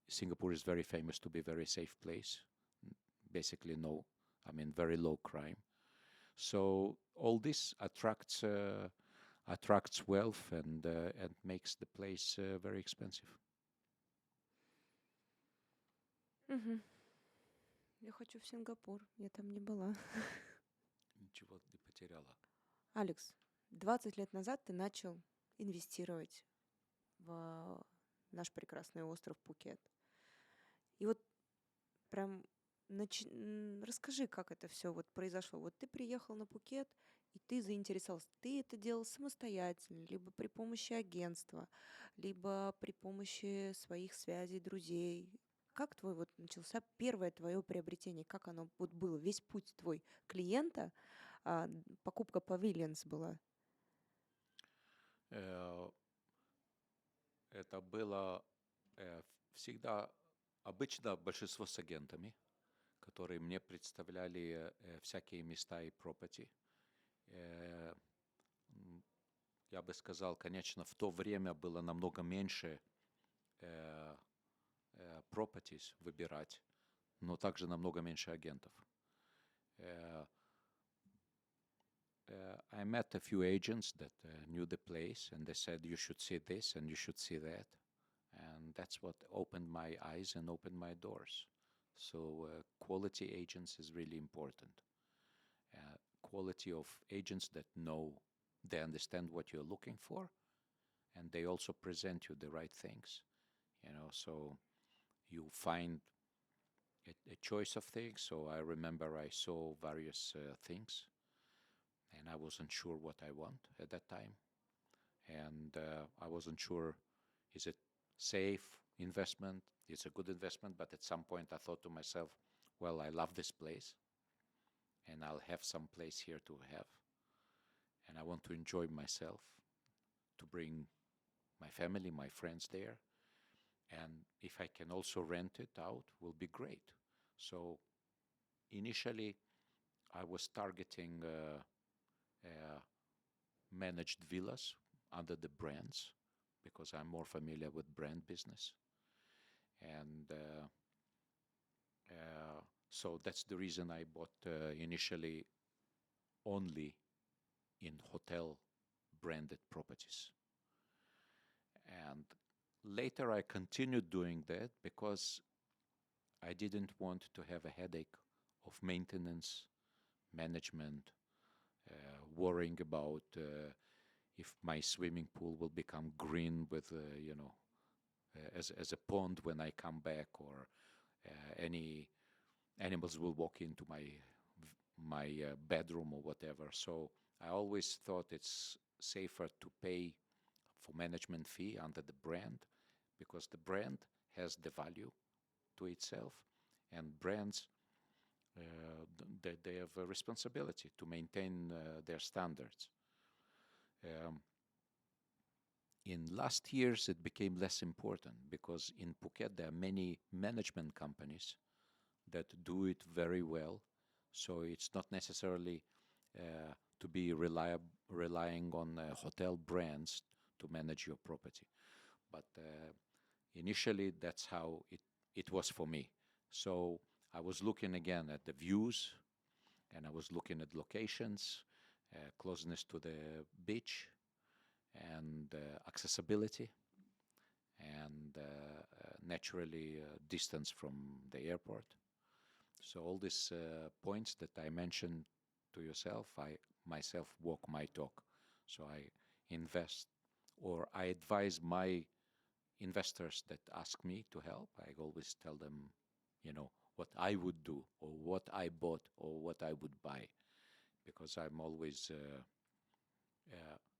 Singapore is very famous to be a very safe place. Basically very low crime. So all this attracts wealth and makes the place very expensive. Я хочу в Сингапур, я там не была. Ничего не потеряла. Алекс, 20 лет назад ты начал инвестировать в наш прекрасный остров Пхукет. И вот прям расскажи, как это все вот произошло. Вот ты приехал на Пхукет, и ты заинтересовался. Ты это делал самостоятельно, либо при помощи агентства, либо при помощи своих связей, друзей. Как твой вот начался первое твое приобретение? Как оно вот было? Весь путь твой клиента, покупка павильонс была. Э, Это было всегда обычно большинство с агентами, которые мне представляли всякие места и property. Э, Я бы сказал, конечно, в то время было намного меньше properties выбирать, но также намного меньше агентов. I met a few agents that knew the place, and they said, you should see this and you should see that. And that's what opened my eyes and opened my doors. So quality agents is really important. Quality of agents that know, they understand what you're looking for, and they also present you the right things. So you find a choice of things. So I remember I saw various things, and I wasn't sure what I want at that time. And I wasn't sure, is it safe investment? It's a good investment, but at some point I thought to myself, well, I love this place, and I'll have some place here to have, and I want to enjoy myself, to bring my family, my friends there, and if I can also rent it out, will be great. So initially, I was targeting managed villas under the brands, because I'm more familiar with brand business. And so that's the reason I bought initially only in hotel branded properties. And later I continued doing that because I didn't want to have a headache of maintenance, management, worrying about if my swimming pool will become green with, as a pond when I come back, or any animals will walk into my bedroom or whatever. So I always thought it's safer to pay for management fee under the brand, because the brand has the value to itself, and brands they have a responsibility to maintain their standards. In last years, it became less important, because in Phuket there are many management companies that do it very well. So it's not necessarily to be relying on hotel brands to manage your property. But initially, that's how it was for me. So I was looking again at the views, and I was looking at locations, closeness to the beach, and accessibility, and naturally distance from the airport. So all these points that I mentioned to yourself, I myself walk my talk. So I invest, or I advise my investors that ask me to help. I always tell them, what I would do, or what I bought, or what I would buy, because I'm always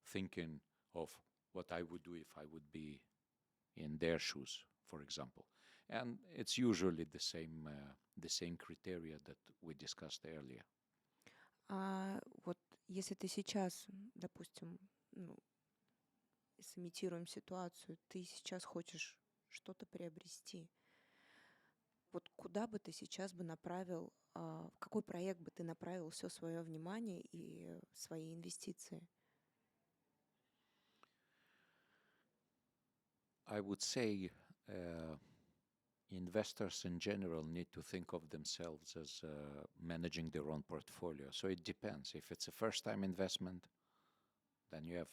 thinking of what I would do if I would be in their shoes, for example. And it's usually the same criteria that we discussed earlier. Вот если ты сейчас, допустим, сымитируем ситуацию, ты сейчас хочешь что-то приобрести, вот куда бы ты сейчас бы направил, в какой проект бы ты направил все свое внимание и свои инвестиции? I would say investors in general need to think of themselves as managing their own portfolio. So it depends. If it's a first-time investment, then you have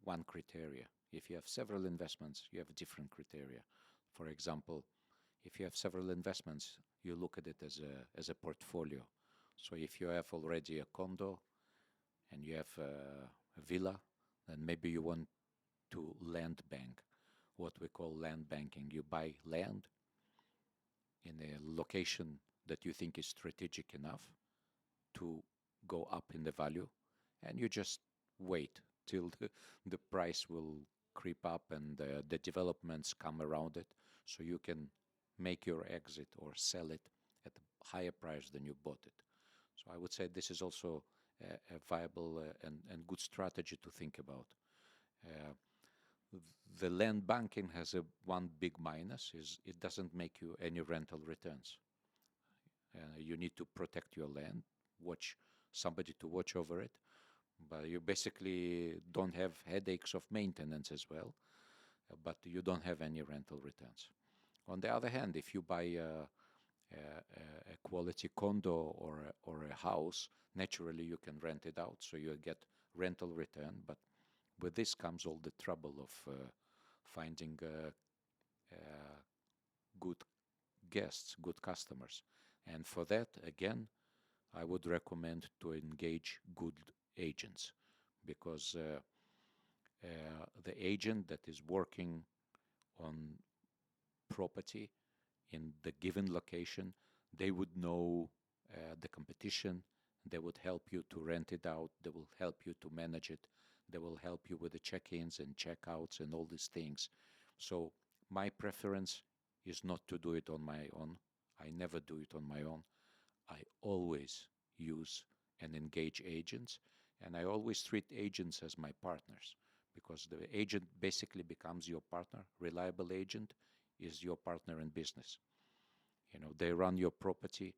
one criteria. If you have several investments, you have different criteria. For example, if you have several investments, you look at it as a portfolio. So if you have already a condo and you have a villa, then maybe you want to land bank, what we call land banking. You buy land in a location that you think is strategic enough to go up in the value, and you just wait till the price will creep up and the developments come around it, so you can make your exit or sell it at a higher price than you bought it. So I would say this is also a viable and good strategy to think about. The land banking has one big minus, is it doesn't make you any rental returns. You need to protect your land, watch somebody to watch over it, but you basically don't have headaches of maintenance as well, but you don't have any rental returns. On the other hand, if you buy a quality condo or a house, naturally you can rent it out, so you get rental return, but with this comes all the trouble of finding good guests, good customers. And for that, again, I would recommend to engage good agents, because the agent that is working on property in the given location, they would know the competition, they would help you to rent it out, they will help you to manage it, they will help you with the check-ins and check-outs and all these things. So my preference is not to do it on my own. I never do it on my own. I always use and engage agents, and I always treat agents as my partners, because the agent basically becomes your partner. Reliable agent is your partner in business. You know, they run your property,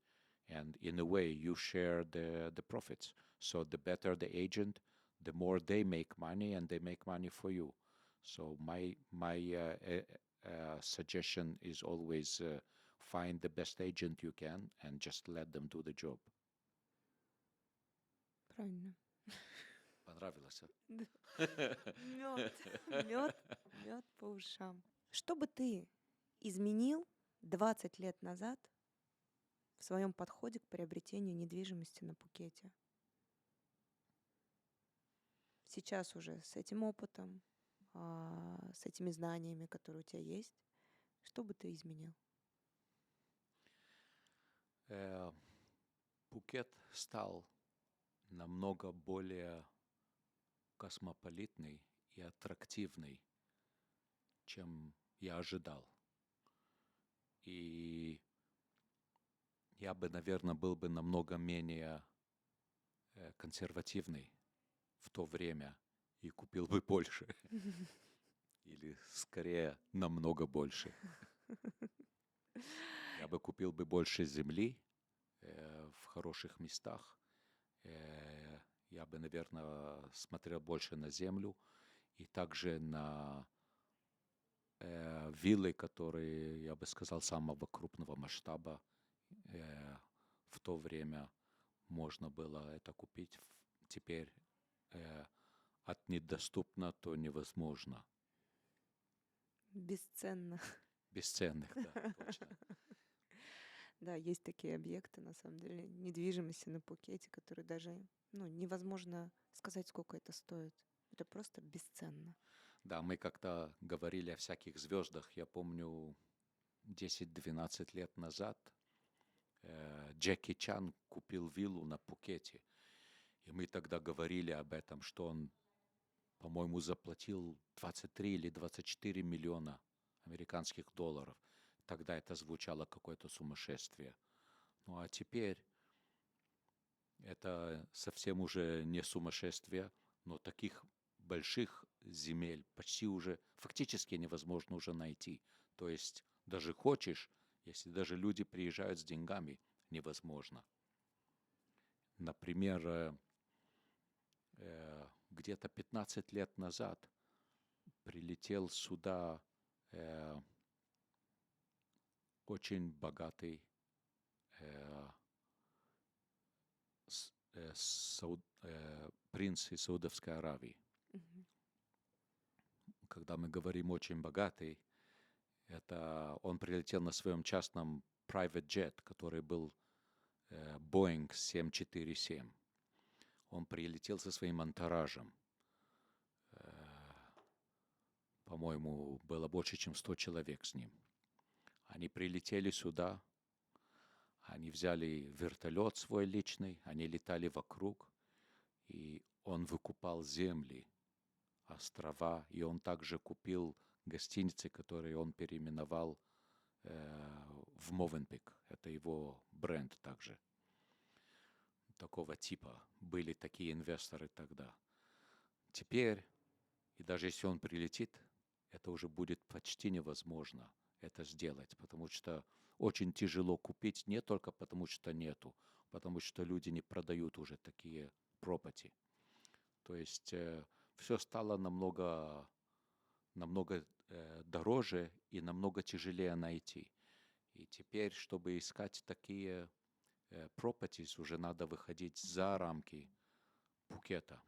and in a way you share the profits. So the better the agent, the more they make money, and they make money for you. So my suggestion is always find the best agent you can and just let them do the job. Правильно. Понравилось, а? Мед по ушам. Что бы ты изменил 20 лет назад в своем подходе к приобретению недвижимости на Пхукете? Сейчас уже с этим опытом, с этими знаниями, которые у тебя есть, что бы ты изменил? Пхукет стал намного более космополитный и аттрактивный, чем я ожидал. И я бы, наверное, был бы намного менее консервативный в то время и купил бы больше. Или скорее намного больше. Я бы купил бы больше земли в хороших местах. Я бы, наверное, смотрел больше на землю и также на виллы, которые, я бы сказал, самого крупного масштаба. В то время можно было это купить. Теперь от недоступно, то невозможно. Бесценно. Бесценных, да, точно. Да, есть такие объекты, на самом деле, недвижимости на Пхукете, которые даже невозможно сказать, сколько это стоит. Это просто бесценно. Да, мы как-то говорили о всяких звездах. Я помню, 10-12 лет назад Джеки Чан купил виллу на Пхукете. И мы тогда говорили об этом, что он, по-моему, заплатил 23 или 24 миллиона американских долларов. Тогда это звучало какое-то сумасшествие. Ну а теперь это совсем уже не сумасшествие, но таких больших земель почти уже фактически невозможно уже найти. То есть даже хочешь, если даже люди приезжают с деньгами, невозможно. Например, где-то 15 лет назад прилетел сюда очень богатый принц из Саудовской Аравии. Когда мы говорим «очень богатый», это он прилетел на своем частном private jet, который был Boeing 747. Он прилетел со своим антуражем. по-моему, было больше, чем 100 человек с ним. Они прилетели сюда, они взяли вертолет свой личный, они летали вокруг, и он выкупал земли, острова, и он также купил гостиницы, которые он переименовал в Мовенпик. Это его бренд также. Такого типа. Были такие инвесторы тогда. Теперь, и даже если он прилетит, это уже будет почти невозможно это сделать, потому что очень тяжело купить не только потому, что нету, потому что люди не продают уже такие property. То есть все стало намного дороже и намного тяжелее найти. И теперь, чтобы искать такие properties, уже надо выходить за рамки Пхукета.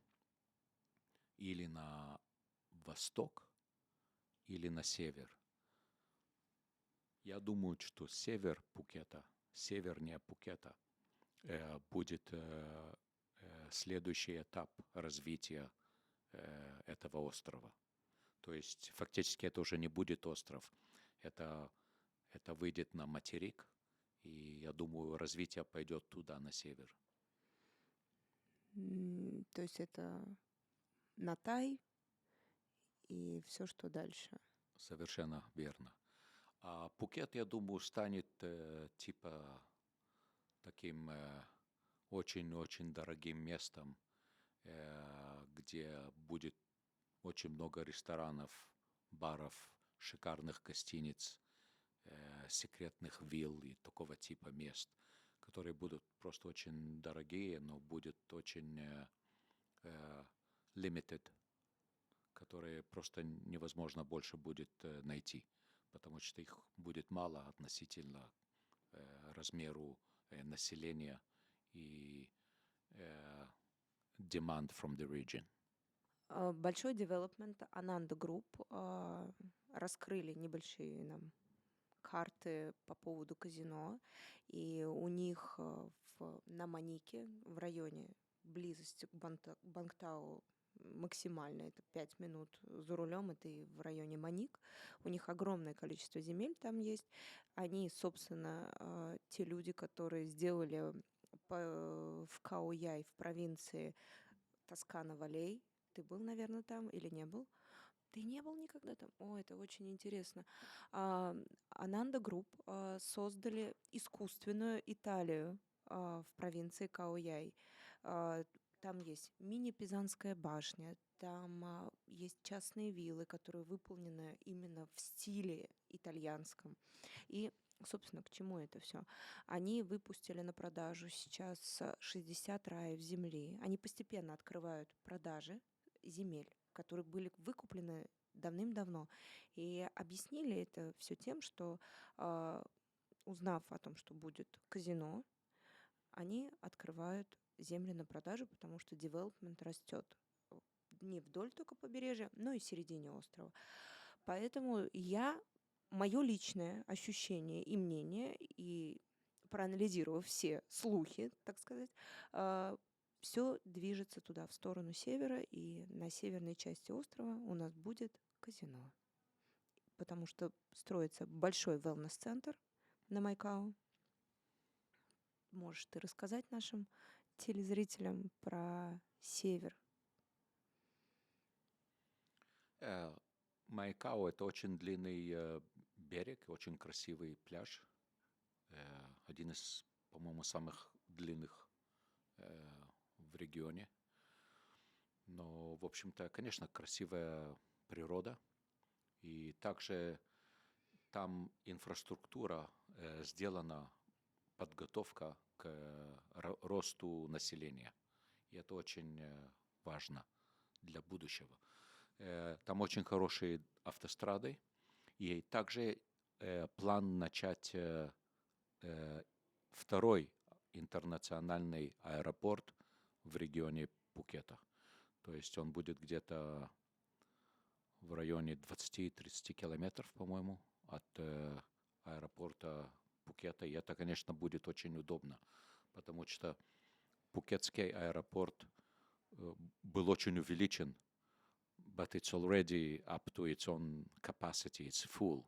Или на восток, или на север. Я думаю, что север Пхукета, севернее Пхукета, будет следующий этап развития этого острова. То есть фактически это уже не будет остров. Это выйдет на материк, и я думаю, развитие пойдет туда, на север. То есть это Натай и все, что дальше. Совершенно верно. А Пхукет, я думаю, станет типа таким очень-очень дорогим местом, где будет очень много ресторанов, баров, шикарных гостиниц, секретных вилл и такого типа мест, которые будут просто очень дорогие, но будет очень limited, которые просто невозможно больше будет найти, потому что их будет мало относительно размеру населения и demand from the region. Большой девелопмент Ананда Групп раскрыли небольшие нам карты по поводу казино, и у них на Манике, в районе близости к Бангтау, максимально это 5 минут за рулем, это и в районе Маник. У них огромное количество земель там есть. Они, собственно, те люди, которые сделали в Каояй, в провинции Тоскана-Валей. Ты был, наверное, там или не был? Ты не был никогда там? О, это очень интересно. Ананда Групп создали искусственную Италию в провинции Каояй. Там есть мини-Пизанская башня, там есть частные виллы, которые выполнены именно в стиле итальянском. И, собственно, к чему это все? Они выпустили на продажу сейчас 60 раев земли. Они постепенно открывают продажи земель, которые были выкуплены давным-давно. И объяснили это все тем, что, узнав о том, что будет казино, они открывают земли на продажу, потому что девелопмент растет не вдоль только побережья, но и в середине острова. Поэтому мое личное ощущение и мнение, и проанализировав все слухи, так сказать, все движется туда, в сторону севера, и на северной части острова у нас будет казино. Потому что строится большой wellness-центр на Майкау. Можешь ты рассказать нашим телезрителям про север? Майкао — это очень длинный берег, очень красивый пляж. Один из, по-моему, самых длинных в регионе. Но, в общем-то, конечно, красивая природа. И также там инфраструктура сделана, подготовка к росту населения. И это очень важно для будущего. Там очень хорошие автострады. И также план начать второй интернациональный аэропорт в регионе Пхукета. То есть он будет где-то в районе 20-30 километров, по-моему, от аэропорта Пхукета. И это, конечно, будет очень удобно, потому что Пхукетский аэропорт был очень увеличен but it's already up to its own capacity. It's full.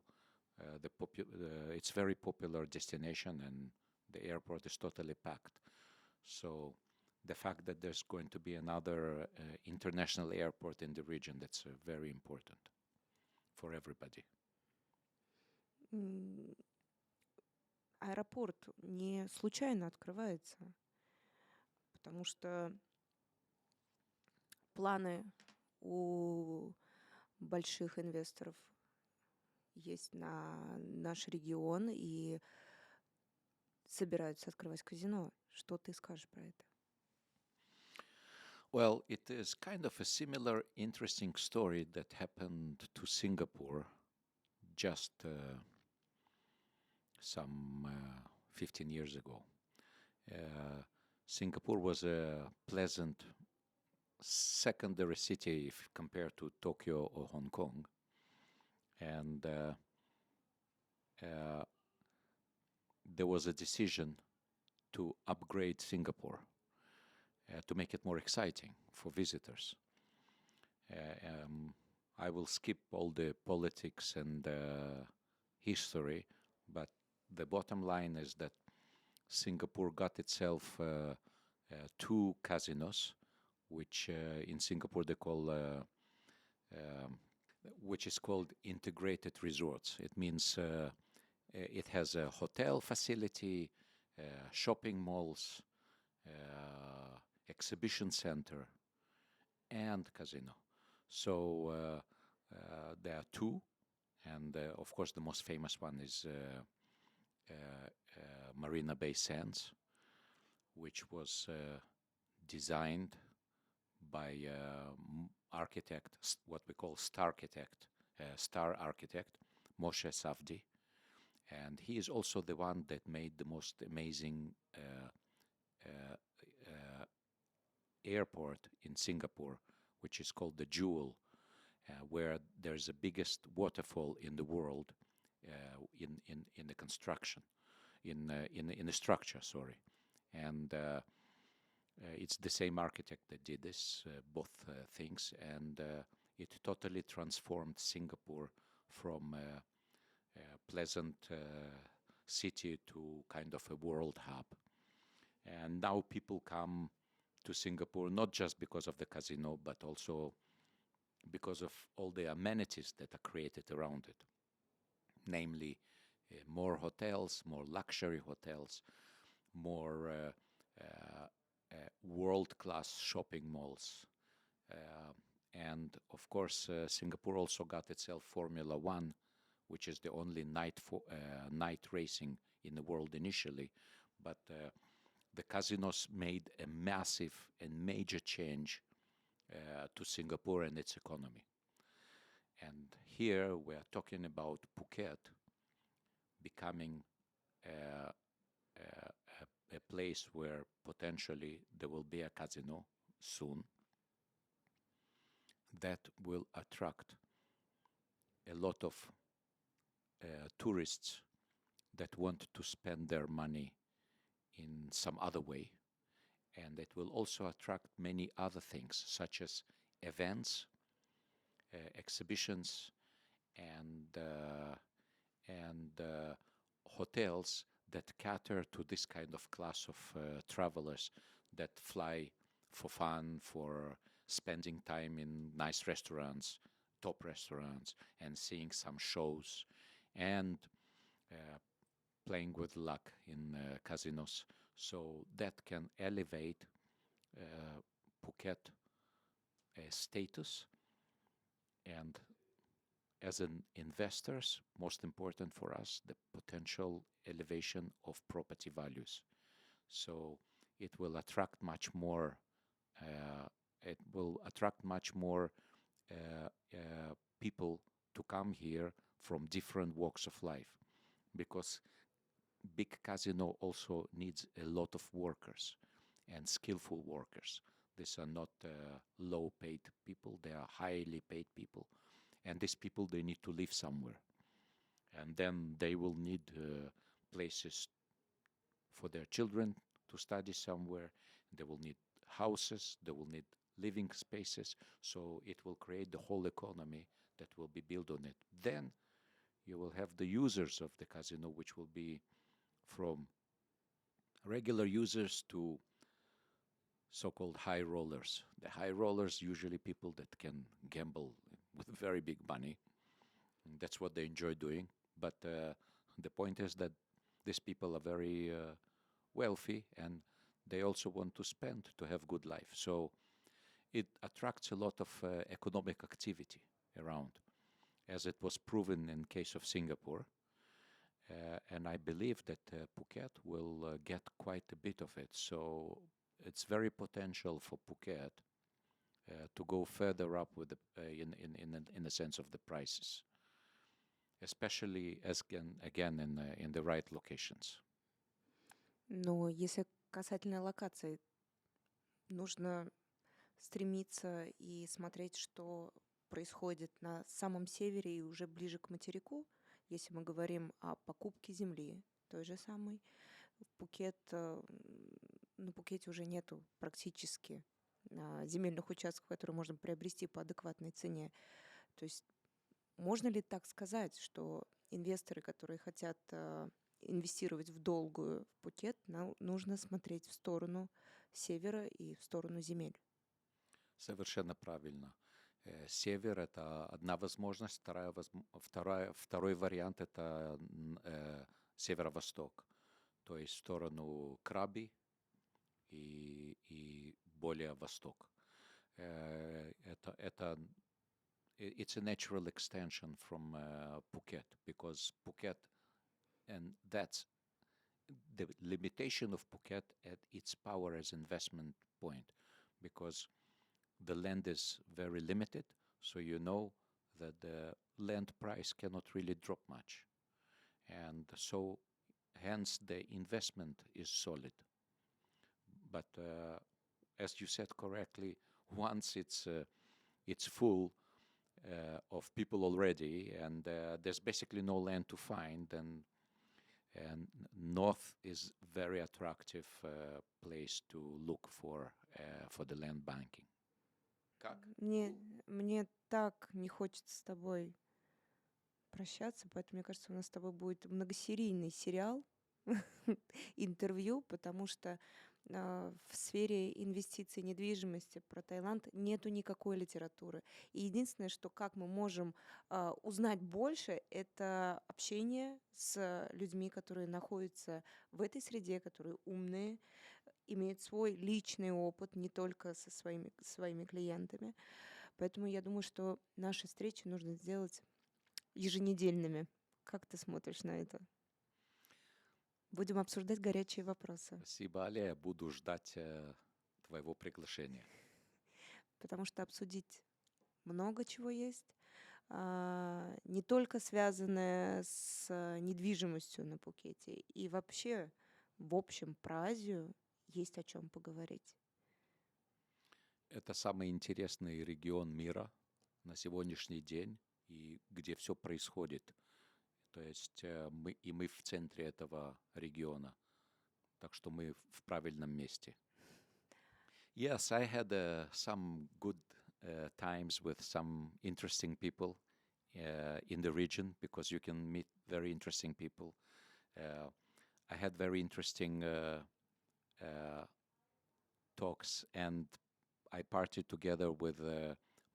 It's very popular destination, and the airport is totally packed. So the fact that there's going to be another international airport in the region, that's very important for everybody. Аэропорт не случайно открывается, потому что планы у больших инвесторов есть на наш регион и собираются открывать казино. Что ты скажешь про это? Well, it is kind of a similar interesting story that happened to Singapore just some 15 years ago. Singapore was a pleasant secondary city if compared to Tokyo or Hong Kong. And there was a decision to upgrade Singapore to make it more exciting for visitors. I will skip all the politics and history, but the bottom line is that Singapore got itself 2 casinos, which in Singapore they call, which is called integrated resorts. It means it has a hotel facility, shopping malls, exhibition center, and casino. So there are 2, and of course the most famous one is Marina Bay Sands, which was designed by architect, what we call star architect, Moshe Safdie. And he is also the one that made the most amazing airport in Singapore, which is called the Jewel, where there's the biggest waterfall in the world in the construction, in the structure, sorry. And it's the same architect that did this, both things, and it totally transformed Singapore from a pleasant city to kind of a world hub. And now people come to Singapore not just because of the casino, but also because of all the amenities that are created around it, namely more hotels, more luxury hotels, more world-class shopping malls. And of course, Singapore also got itself Formula One, which is the only night racing in the world initially. But the casinos made a massive and major change to Singapore and its economy. And here we are talking about Phuket becoming a place where potentially there will be a casino soon that will attract a lot of tourists that want to spend their money in some other way. And it will also attract many other things, such as events, exhibitions, and hotels that cater to this kind of class of travelers that fly for fun, for spending time in nice restaurants, top restaurants, and seeing some shows, and playing with luck in casinos. So that can elevate Phuket status, and as an investors, most important for us, the potential elevation of property values. So it will attract much more. People to come here from different walks of life, because big casino also needs a lot of workers and skillful workers. These are not low-paid people; they are highly paid people. And these people, they need to live somewhere. And then they will need places for their children to study somewhere. They will need houses. They will need living spaces, so it will create the whole economy that will be built on it. Then you will have the users of the casino, which will be from regular users to so-called high rollers. The high rollers, usually people that can gamble with very big money. That's what they enjoy doing. But the point is that these people are very wealthy, and they also want to spend to have good life. So it attracts a lot of economic activity around, as it was proven in case of Singapore. And I believe that Phuket will get quite a bit of it. So it's very potential for Phuket to go further up with in the sense of the prices, especially as again in the right locations. Но если касательно локаций, нужно стремиться и смотреть, что происходит на самом севере и уже ближе к материку, если мы говорим о покупке земли, той же самой. На Пхукете уже нету практически земельных участков, которые можно приобрести по адекватной цене. То есть можно ли так сказать, что инвесторы, которые хотят инвестировать в долгую в Пхукет, нужно смотреть в сторону севера и в сторону земель? Совершенно правильно. Север — это одна возможность, второй вариант — это северо-восток, то есть в сторону Краби и более восток. It's a natural extension from Phuket, because Phuket, and that's the limitation of Phuket at its power as investment point, because the land is very limited, so you know that the land price cannot really drop much. And so hence the investment is solid. But as you said correctly, once it's full of people already, and there's basically no land to find, and north is very attractive place to look for the land banking. Как? Мне так не хочется с тобой прощаться, поэтому, мне кажется, у нас с тобой будет многосерийный сериал интервью, потому что в сфере инвестиций, недвижимости про Таиланд нету никакой литературы. И единственное, что как мы можем узнать больше, это общение с людьми, которые находятся в этой среде, которые умные, имеют свой личный опыт, не только со своими клиентами. Поэтому я думаю, что наши встречи нужно сделать еженедельными. Как ты смотришь на это? Будем обсуждать горячие вопросы. Спасибо, Але. Я буду ждать твоего приглашения. Потому что обсудить много чего есть, не только связанное с недвижимостью на Пхукете, и вообще, в общем, про Азию есть о чем поговорить. Это самый интересный регион мира на сегодняшний день, и где все происходит. То есть мы в центре этого региона, так что мы в правильном месте. Yes, I had some good times with some interesting people in the region, because you can meet very interesting people. I had very interesting talks, and I partied together with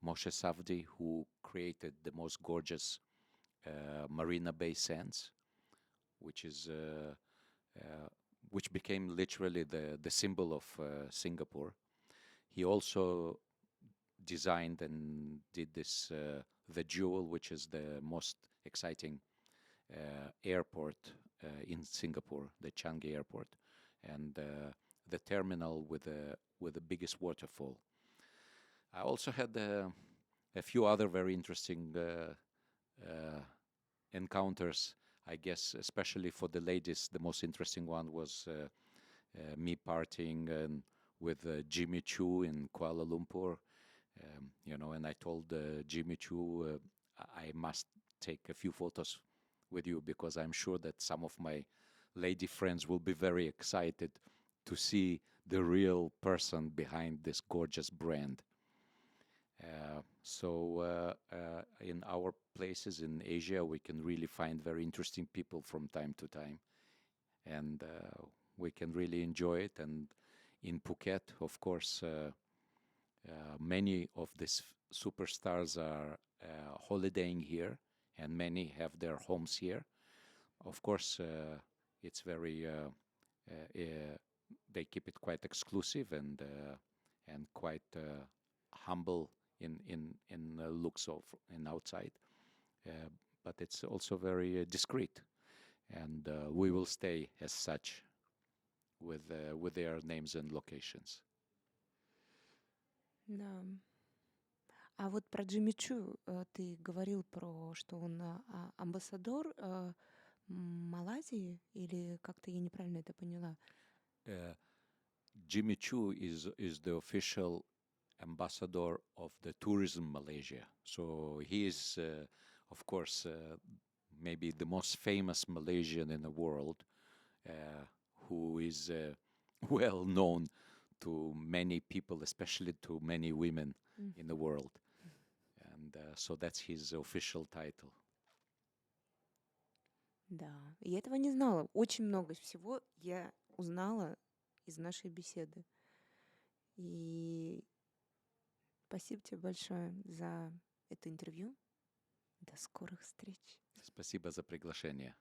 Moshe Safdie, who created the most gorgeous Marina Bay Sands, which became literally the symbol of Singapore. He also designed and did this the Jewel, which is the most exciting airport in Singapore, the Changi Airport, and the terminal with the biggest waterfall. I also had a few other very interesting encounters, I guess, especially for the ladies. The most interesting one was me partying with Jimmy Choo in Kuala Lumpur, and I told Jimmy Choo, I must take a few photos with you, because I'm sure that some of my lady friends will be very excited to see the real person behind this gorgeous brand. In our places in Asia, we can really find very interesting people from time to time, and we can really enjoy it. And in Phuket, of course, many of these superstars are holidaying here, and many have their homes here. Of course, it's very they keep it quite exclusive and quite humble in looks of in outside, but it's also very discreet, and we will stay as such with their names and locations. Да. А вот про Джимми Чу ты говорил про, что он амбассадор Малайзии, или как-то я неправильно это поняла? Jimmy Choo is the official ambassador of the tourism Malaysia. So he is, of course, maybe the most famous Malaysian in the world, who is well known to many people, especially to many women in the world. And so that's his official title. Да, я этого не знала. Очень много всего я узнала из нашей беседы. И спасибо тебе большое за это интервью. До скорых встреч. Спасибо за приглашение.